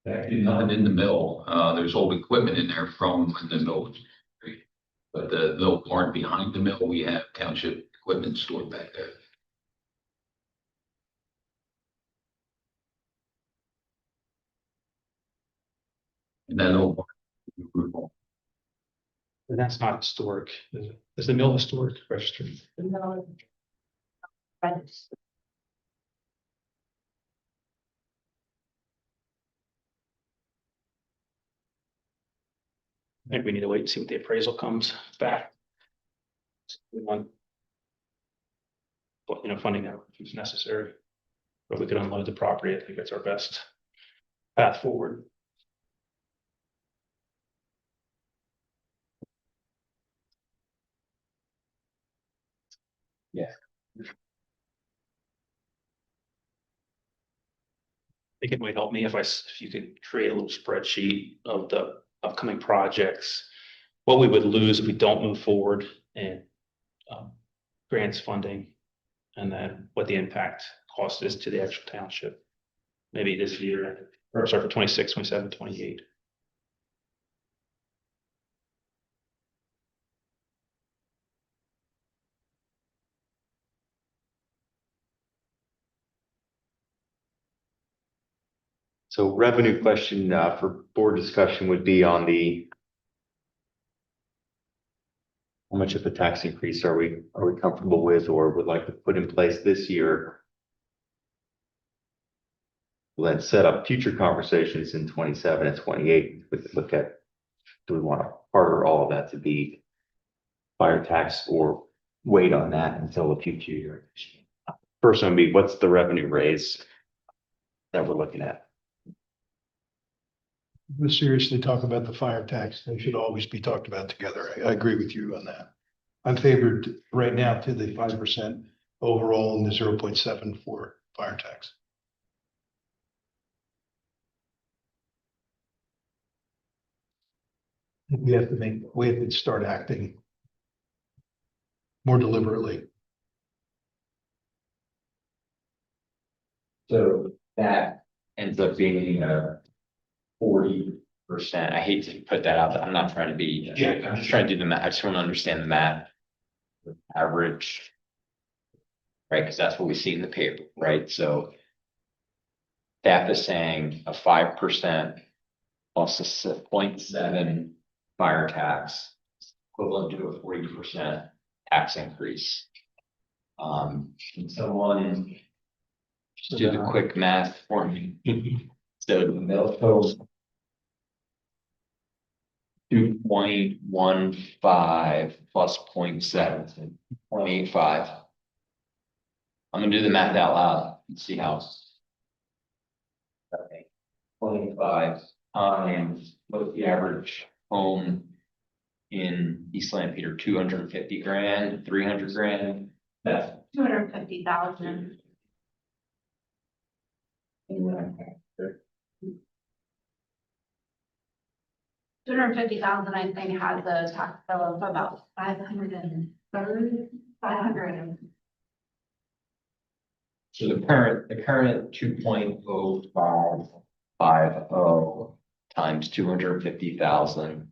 Actually, nothing in the mill. There's old equipment in there from when the mill was. But the mill barn behind the mill, we have township equipment stored back there. And that little barn. and that's not historic. Is the mill historic registered? I think we need to wait and see what the appraisal comes back. We want, but, funding that if necessary. But we could unload the property. I think that's our best path forward. Yeah. I think it might help me if you could create a little spreadsheet of the upcoming projects, what we would lose if we don't move forward and grants funding, and then what the impact cost is to the actual township. Maybe this year, or sorry, for 26, 27, 28. So revenue question for board discussion would be on the how much of a tax increase are we comfortable with or would like to put in place this year? We'll then set up future conversations in 27 and 28 with look at, do we want to harder all of that to be fire tax or wait on that until a future year? First one would be, what's the revenue raise that we're looking at? We seriously talk about the fire tax. They should always be talked about together. I agree with you on that. I'm favored right now to the 5% overall and the 0.7 for fire tax. We have to start acting more deliberately. So that ends up being 40%. I hate to put that out, but I'm not trying to be, I'm just trying to do the math. I just want to understand the math. Average. Right, because that's what we see in the paper, right? So staff is saying a 5% plus a 0.7 fire tax equivalent to a 40% tax increase. Can someone just do the quick math for me? So the middle total 2.15 plus 0.7, 0.85. I'm gonna do the math out loud and see how. Okay, 25 times what's the average home in East Lampeter? 250 grand, 300 grand? That's 250,000. 250,000, I think, has a tax bill of about 500. So the current 2.0550 times 250,000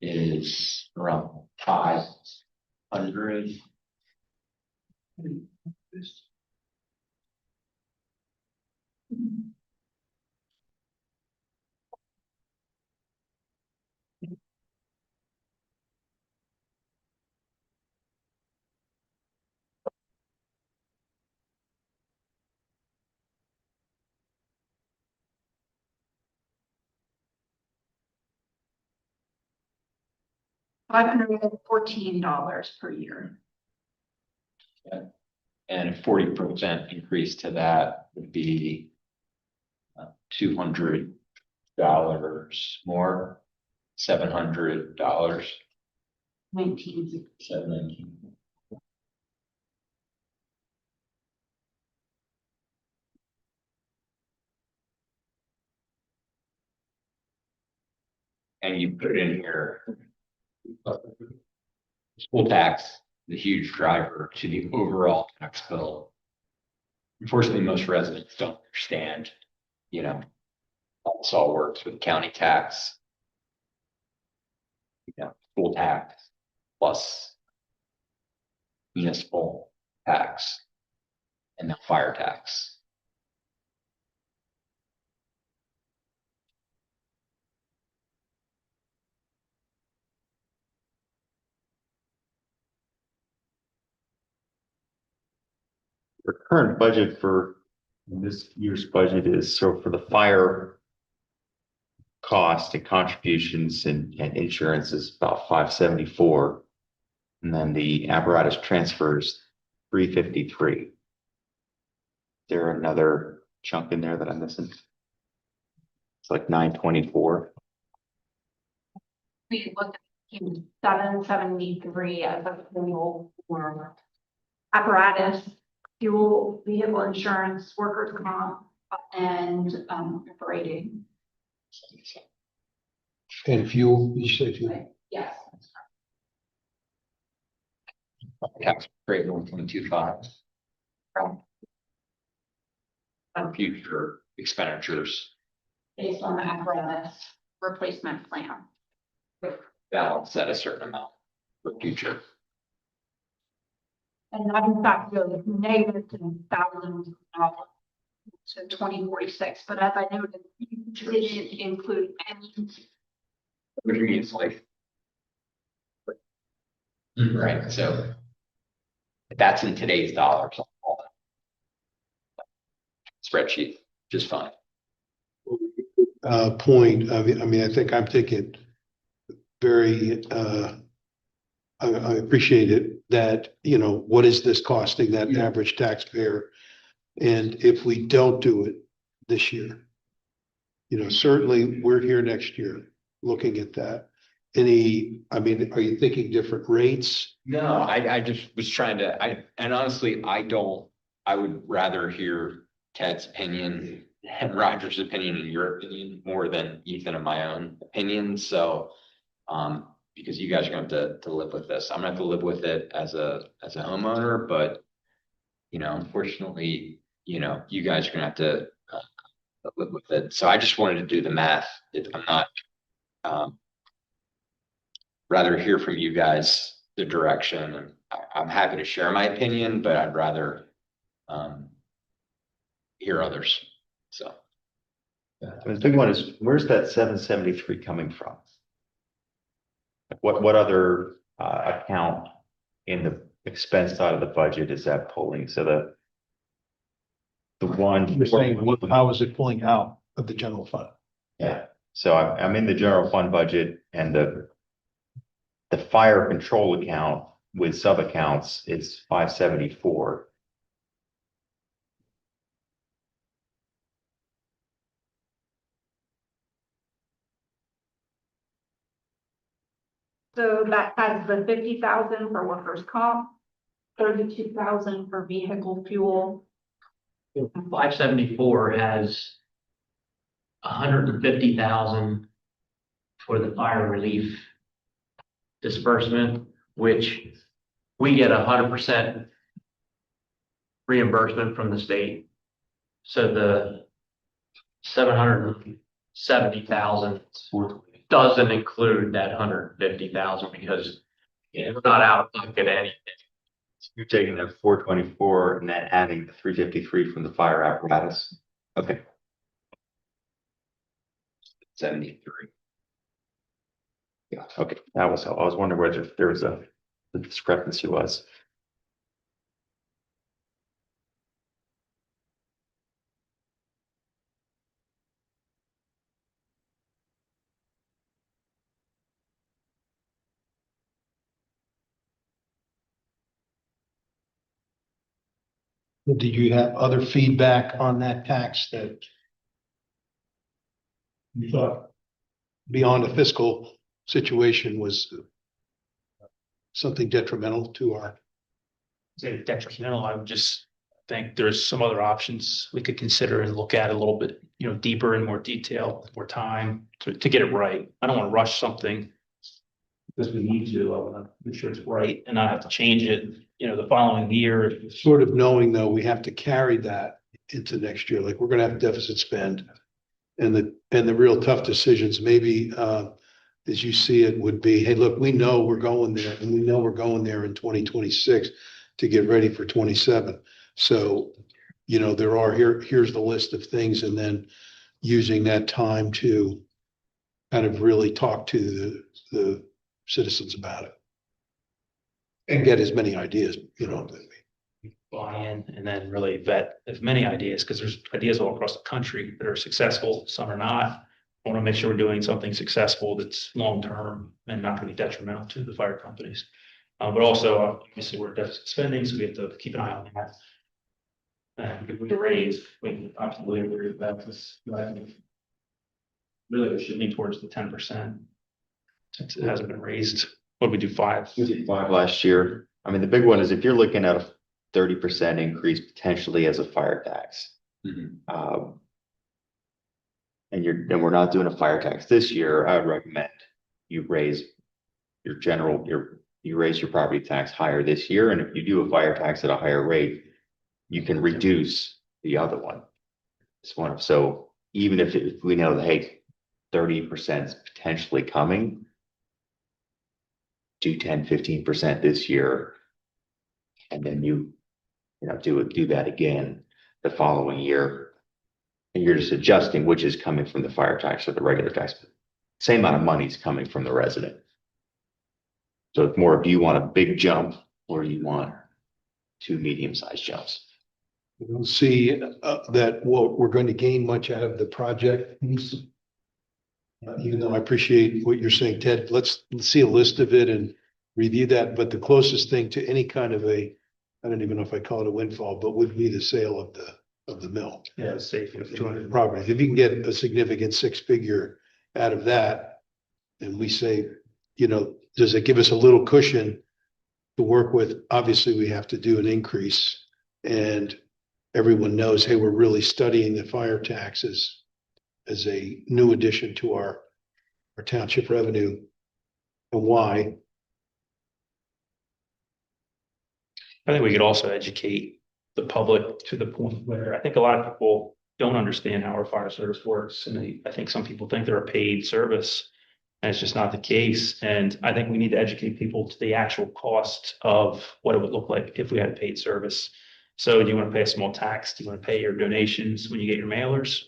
is around 500. $514 per year. And a 40% increase to that would be $200 more, $700. 19. 719. and you put it in here. School tax, the huge driver to the overall tax bill. Unfortunately, most residents don't understand, you know, how this all works with county tax. School tax plus municipal tax and then fire tax. The current budget for this year's budget is, so for the fire cost and contributions and insurance is about 574. And then the apparatus transfers 353. Is there another chunk in there that I'm missing? It's like 924. We looked at 773 as a total for apparatus, fuel, vehicle insurance, workers' comp, and operating. And fuel, you say fuel? Yes. Tax rate 1.25. On future expenditures Based on the apparatus replacement plan. balance at a certain amount for future. And that in fact goes negative to thousands of dollars to 2046, but as I noted, it didn't include any. Which means like. Right, so. That's in today's dollars. Spreadsheet, just fine. Point, I mean, I think I'm thinking very, I appreciate it that, you know, what is this costing that average taxpayer? And if we don't do it this year, you know, certainly we're here next year looking at that. I mean, are you thinking different rates? No, I just was trying to, and honestly, I would rather hear Ted's opinion and Roger's opinion and your opinion more than Ethan and my own opinion, so. Because you guys are going to have to live with this. I'm gonna have to live with it as a homeowner, but. You know, unfortunately, you know, you guys are gonna have to live with it, so I just wanted to do the math. I'm not, rather hear from you guys the direction, and I'm happy to share my opinion, but I'd rather hear others, so. The big one is, where's that 773 coming from? Like what other account in the expense side of the budget is that pulling? So the one. You're saying, how is it pulling out of the general fund? Yeah, so I'm in the general fund budget, and the fire control account with sub accounts is 574. So that has the 50,000 for workers' comp, 32,000 for vehicle fuel. 574 has 150,000 for the fire relief disbursement, which we get 100% reimbursement from the state. So the 770,000 doesn't include that 150,000 because we're not out of pocket anything. You're taking that 424 and then adding the 353 from the fire apparatus. Okay. 73. Yeah, okay, I was wondering whether there was the discrepancy was. Did you have other feedback on that tax that you thought beyond a fiscal situation was something detrimental to our? Say detrimental, I would just think there's some other options we could consider and look at a little bit, deeper and more detail, more time to get it right. I don't want to rush something because we need to. I want to make sure it's right and not have to change it, the following year. Sort of knowing though, we have to carry that into next year, like we're gonna have deficit spend. And the real tough decisions, maybe, as you see it, would be, hey, look, we know we're going there and we know we're going there in 2026 to get ready for 27. So, here's the list of things, and then using that time to kind of really talk to the citizens about it. And get as many ideas, Buy-in and then really vet as many ideas, because there's ideas all across the country that are successful, some are not. I want to make sure we're doing something successful that's long-term and not going to be detrimental to the fire companies. But also, obviously, we're deficit spending, so we have to keep an eye on that. And if we raise, we can absolutely agree with that, because really we should lean towards the 10% since it hasn't been raised. What did we do, 5? We did 5 last year. I mean, the big one is if you're looking at a 30% increase potentially as a fire tax. Mhm. And we're not doing a fire tax this year, I would recommend you raise you raise your property tax higher this year. And if you do a fire tax at a higher rate, you can reduce the other one. So even if we know that, hey, 30% is potentially coming, do 10, 15% this year. And then do that again the following year. And you're just adjusting which is coming from the fire tax or the regular tax. Same amount of money is coming from the resident. So it's more, do you want a big jump or do you want 2 medium-sized jumps? we don't see that we're going to gain much out of the project piece. Even though I appreciate what you're saying, Ted, let's see a list of it and review that. But the closest thing to any kind of I don't even know if I call it a windfall, but would be the sale of the mill. Yeah, safe. Properties. If you can get a significant 6-figure out of that, and we say, does it give us a little cushion to work with? Obviously, we have to do an increase, and everyone knows, hey, we're really studying the fire taxes as a new addition to our township revenue, and why. I think we could also educate the public to the point where I think a lot of people don't understand how our fire service works. And I think some people think they're a paid service, and it's just not the case. And I think we need to educate people to the actual cost of what it would look like if we had a paid service. So do you want to pay a small tax? Do you want to pay your donations when you get your mailers?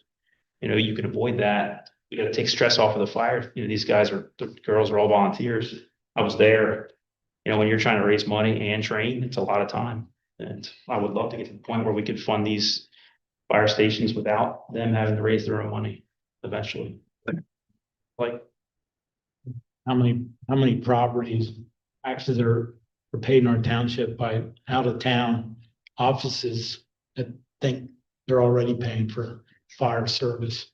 You can avoid that. We got to take stress off of the fire. These the girls are all volunteers. I was there. When you're trying to raise money and train, it's a lot of time. And I would love to get to the point where we could fund these fire stations without them having to raise their own money eventually. Like, How many properties actually are paid in our township by out of town offices that think they're already paying for fire service?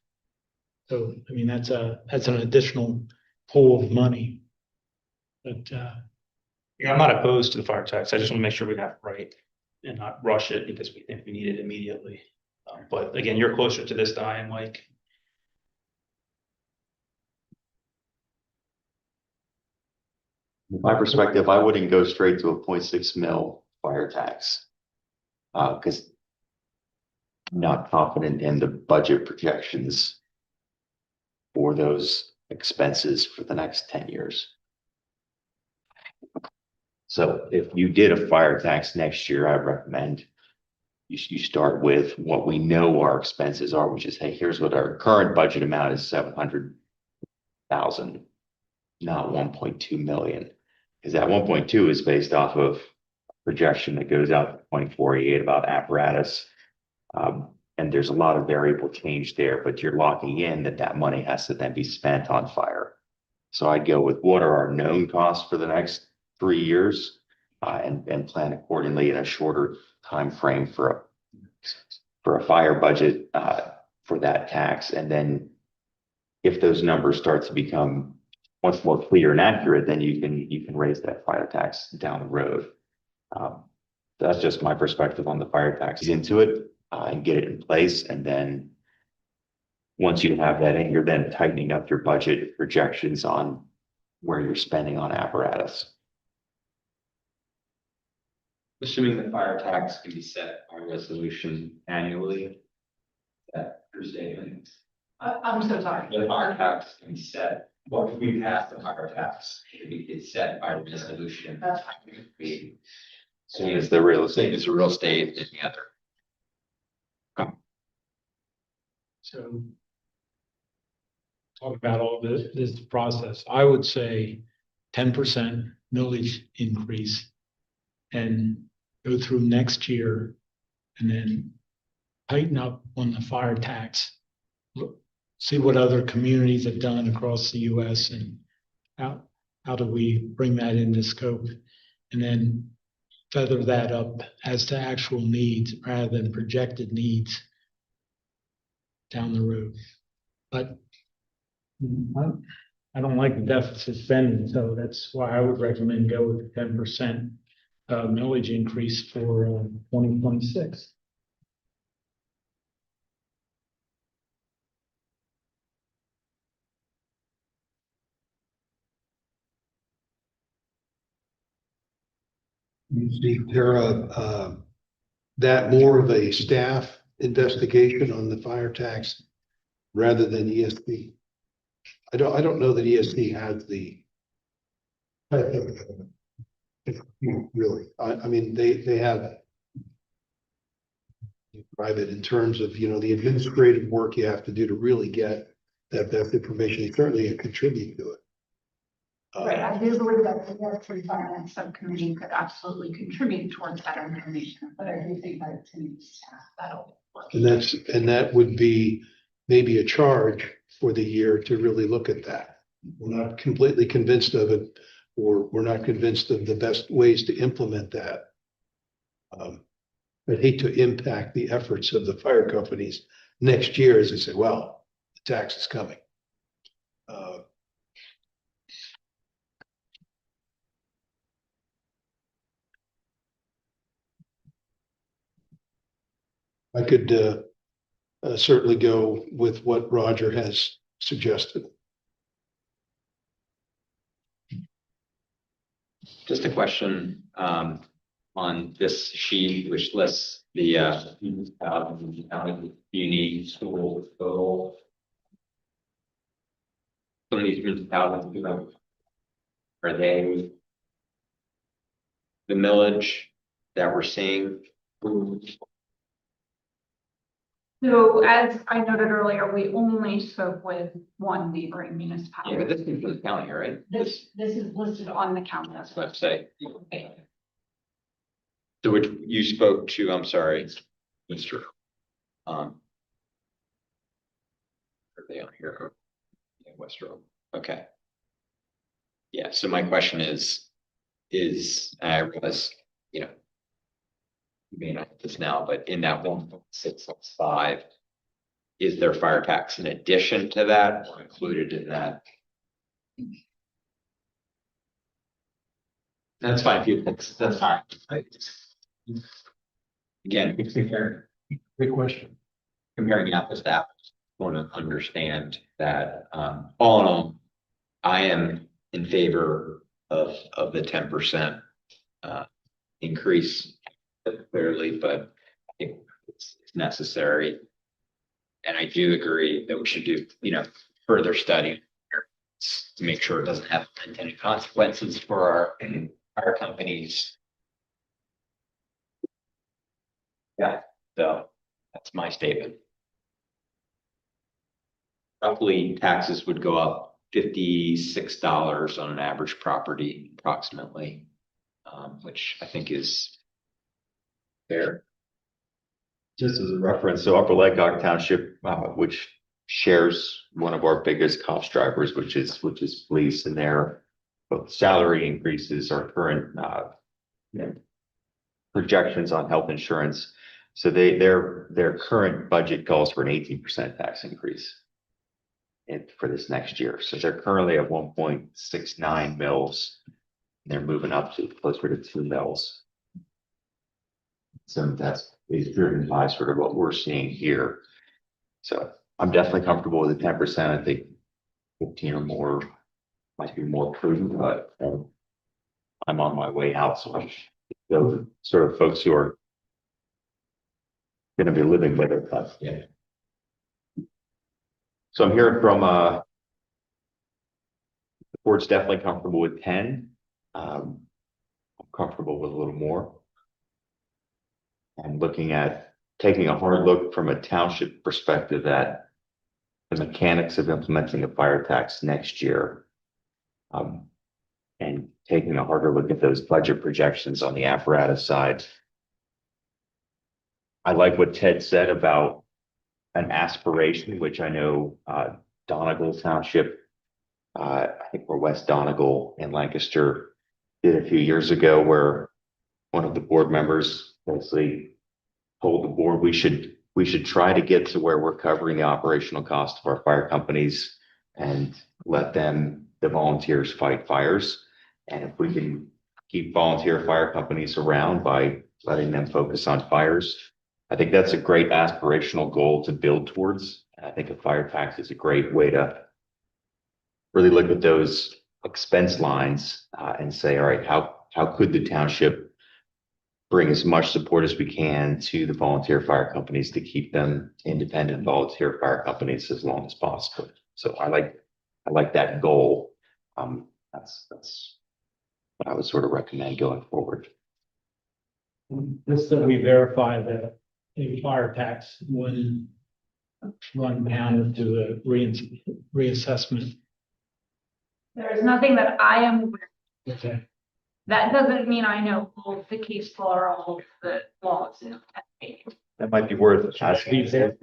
So, I mean, that's an additional pool of money. But, I'm not opposed to the fire tax. I just want to make sure we have it right and not rush it because we think we need it immediately. But again, you're closer to this than I am, Mike. From my perspective, I wouldn't go straight to a 0.6 mil fire tax. Because I'm not confident in the budget projections for those expenses for the next 10 years. So if you did a fire tax next year, I recommend you start with what we know our expenses are, which is, hey, here's what our current budget amount is, 700,000, not 1.2 million. Because that 1.2 is based off of projection that goes out to 2048 about apparatus. And there's a lot of variable change there, but you're locking in that money has to then be spent on fire. So I'd go with what are our known costs for the next 3 years, and plan accordingly in a shorter time frame for a fire budget for that tax. And then if those numbers start to become much more clear and accurate, then you can raise that fire tax down the road. That's just my perspective on the fire tax. Into it, and get it in place, and then once you have that in, you're then tightening up your budget projections on where you're spending on apparatus. Assuming the fire tax can be set by resolution annually. That your statement. I'm so sorry. The fire tax can be set, what if we pass the fire tax? It's set by resolution. That's Same as the real estate, it's a real estate and the other. So. Talk about all this process. I would say 10% millage increase. And go through next year and then tighten up on the fire tax. See what other communities have done across the US and how do we bring that into scope? And then feather that up as to actual needs rather than projected needs down the road. But I don't like the deficit spending, so that's why I would recommend go with the 10% millage increase for 2026. Steve, Tara, that more of a staff investigation on the fire tax rather than ESP. I don't know that ESP has the really. I mean, they have private in terms of, the administrative work you have to do to really get that best information. They certainly contribute to it. Right, I do believe that the Forestry Finance Subcommittee could absolutely contribute towards that information, but I do think that it's in the staff that'll. And that would be maybe a charge for the year to really look at that. We're not completely convinced of it, or we're not convinced of the best ways to implement that. I'd hate to impact the efforts of the fire companies next year as they say, well, the tax is coming. I could certainly go with what Roger has suggested. Just a question, on this sheet, which lists the, unique school total. Some of these municipalities, are they the millage that we're seeing? So as I noted earlier, we only spoke with one neighboring Yeah, municipality. but this is for the county, right? This is listed on the county. That's what I'm saying. So which you spoke to, I'm sorry, Mr. Are they on here? Yeah, Westro, okay. Yeah, so my question is, I realize, you may not have this now, but in that 1.665, is there fire tax in addition to that or included in that? That's fine, if you, that's fine. Again, Great question. comparing apples to apples, want to understand that, all in all, I am in favor of the 10% increase clearly, but I think it's necessary. And I do agree that we should do, further study to make sure it doesn't have unintended consequences for our companies. Yeah, so that's my statement. Roughly, taxes would go up $56 on an average property approximately, which I think is fair. Just as a reference, so Upper Lake Township, which shares one of our biggest cost drivers, which is police, and their both salary increases, our current projections on health insurance. So their current budget calls for an 18% tax increase for this next year. So they're currently at 1.69 mils. They're moving up to closer to 2 mils. So that's is driven by sort of what we're seeing here. So I'm definitely comfortable with the 10%. I think 15 or more might be more prudent, but I'm on my way out, so I those sort of folks who are going to be living with it, but yeah. So I'm hearing from the board's definitely comfortable with 10. I'm comfortable with a little more. And looking at taking a hard look from a township perspective at the mechanics of implementing a fire tax next year. And taking a harder look at those budget projections on the apparatus side. I like what Ted said about an aspiration, which I know Donegal Township, I think we're West Donegal in Lancaster, did a few years ago, where one of the board members basically told the board we should try to get to where we're covering the operational cost of our fire companies and let them, the volunteers, fight fires. And if we can keep volunteer fire companies around by letting them focus on fires, I think that's a great aspirational goal to build towards. And I think a fire tax is a great way to really look at those expense lines and say, all right, how could the township bring as much support as we can to the volunteer fire companies to keep them independent volunteer fire companies as long as possible. So I like that goal. That's what I would sort of recommend going forward. Just that we verify that a fire tax wouldn't run counter to the reassessment. There is nothing that I am aware of. Okay. That doesn't mean I know all of the case law or all of the laws. That might be worth asking. Be there.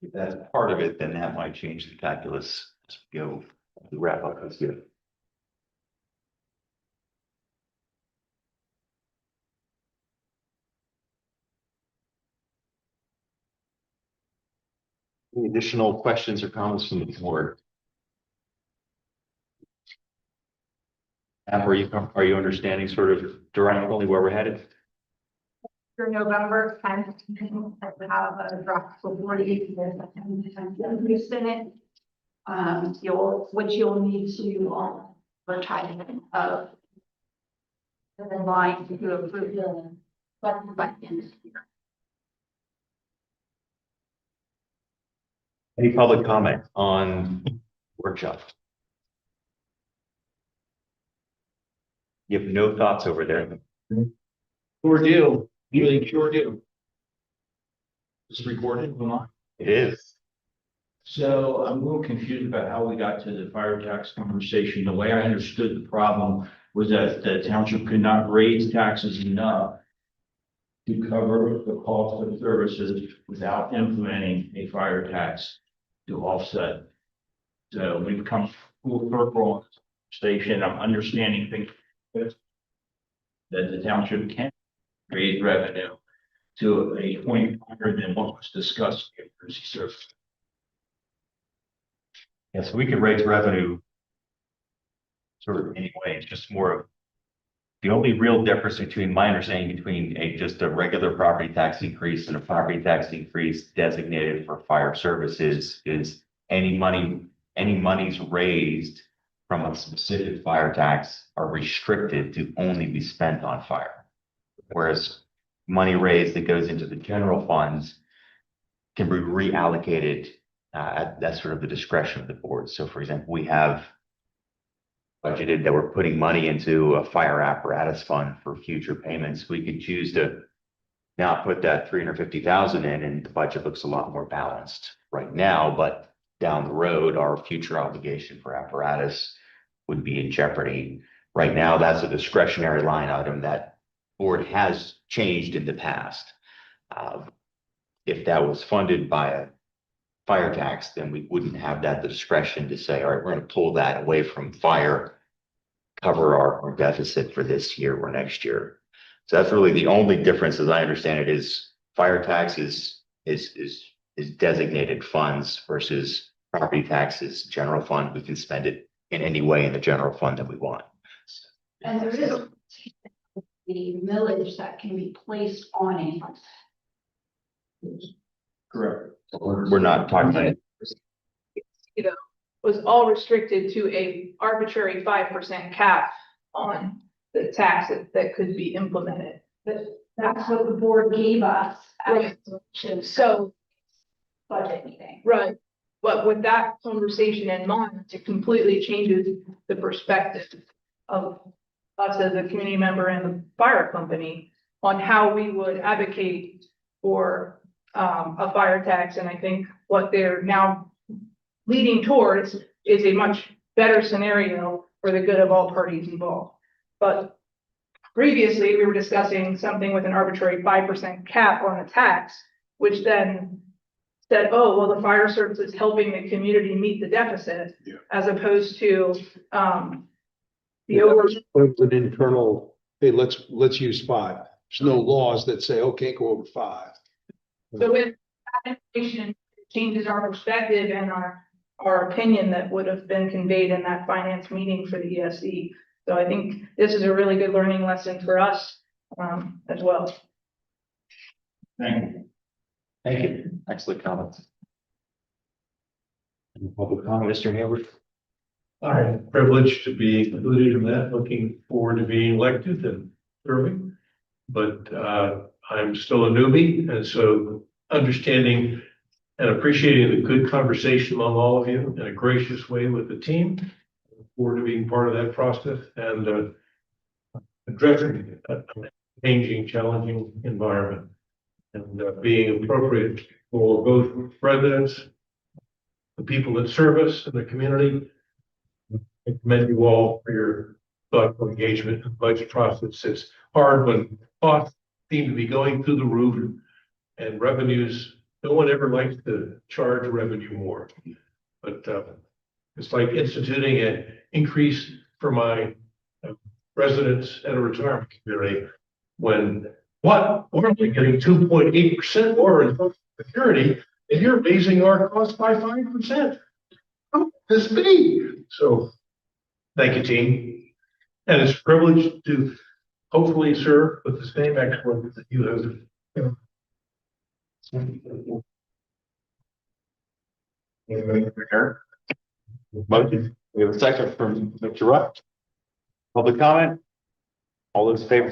If that's part of it, then that might change the calculus as we go. The wrap up is good. Any additional questions or comments from the board? Amber, are you understanding sort of directionally where we're headed? For November 10th, I have a draft before you, there's a 10% in it. Which you'll need to advertise of the line to approve the budget by the end of the year. Any public comment on workshop? You have no thoughts over there. Sure do. Really sure do. It's recorded, will not? It is. So I'm a little confused about how we got to the fire tax conversation. The way I understood the problem was that the township could not raise taxes enough to cover the cost of services without implementing a fire tax to offset. So we've come full circle on this station. I'm understanding things that the township can raise revenue to a point higher than what was discussed in emergency service. Yes, we could raise revenue sort of anyway. It's just more of the only real difference between my understanding between just a regular property tax increase and a property tax increase designated for fire services is any monies raised from a specific fire tax are restricted to only be spent on fire. Whereas money raised that goes into the general funds can be reallocated at that sort of the discretion of the board. So for example, we have budgeted that we're putting money into a fire apparatus fund for future payments. We could choose to not put that 350,000 in and the budget looks a lot more balanced right now, but down the road, our future obligation for apparatus would be in jeopardy. Right now, that's a discretionary line item that board has changed in the past. If that was funded by a fire tax, then we wouldn't have that discretion to say, all right, we're going to pull that away from fire, cover our deficit for this year or next year. So that's really the only difference, as I understand it, is fire tax is designated funds versus property taxes, general fund. We can spend it in any way in the general fund that we want. And there is the millage that can be placed on a Correct. We're not talking about, was all restricted to a arbitrary 5% cap on the taxes that could be implemented. That's what the board gave us. Right. So, Budget meeting. right, but with that conversation in mind, it completely changes the perspective of us as a community member and the fire company on how we would advocate for a fire tax. And I think what they're now leading towards is a much better scenario for the good of all parties involved. But previously, we were discussing something with an arbitrary 5% cap on the tax, which then said, oh, well, the fire service is helping the community meet the deficit, Yeah. as opposed to the over. It's an internal, hey, let's use 5. There's no laws that say, okay, go over 5. So with that information, it changes our perspective and our opinion that would have been conveyed in that finance meeting for the ESC. So I think this is a really good learning lesson for us as well. thank you. Thank you. Excellent comments. Any public comment, Mr. Hayward? I'm privileged to be included in that, looking forward to being elected and serving. But I'm still a newbie, and so understanding and appreciating the good conversation among all of you in a gracious way with the team. Look forward to being part of that process and addressing a changing, challenging environment and being appropriate for both residents, the people that serve us, and the community. I commend you all for your thoughtful engagement in the budget process. It's hard when costs seem to be going through the roof and revenues, no one ever likes to charge revenue more. But it's like instituting an increase for my residents at a retirement community when we're only getting 2.8% more in Social Security, and you're raising our costs by 5%. How can this be? So thank you, team. And it's a privilege to hopefully serve with the same excellence that you have. Motion. We have a second from Mr. Rutt. Public comment? All those in favor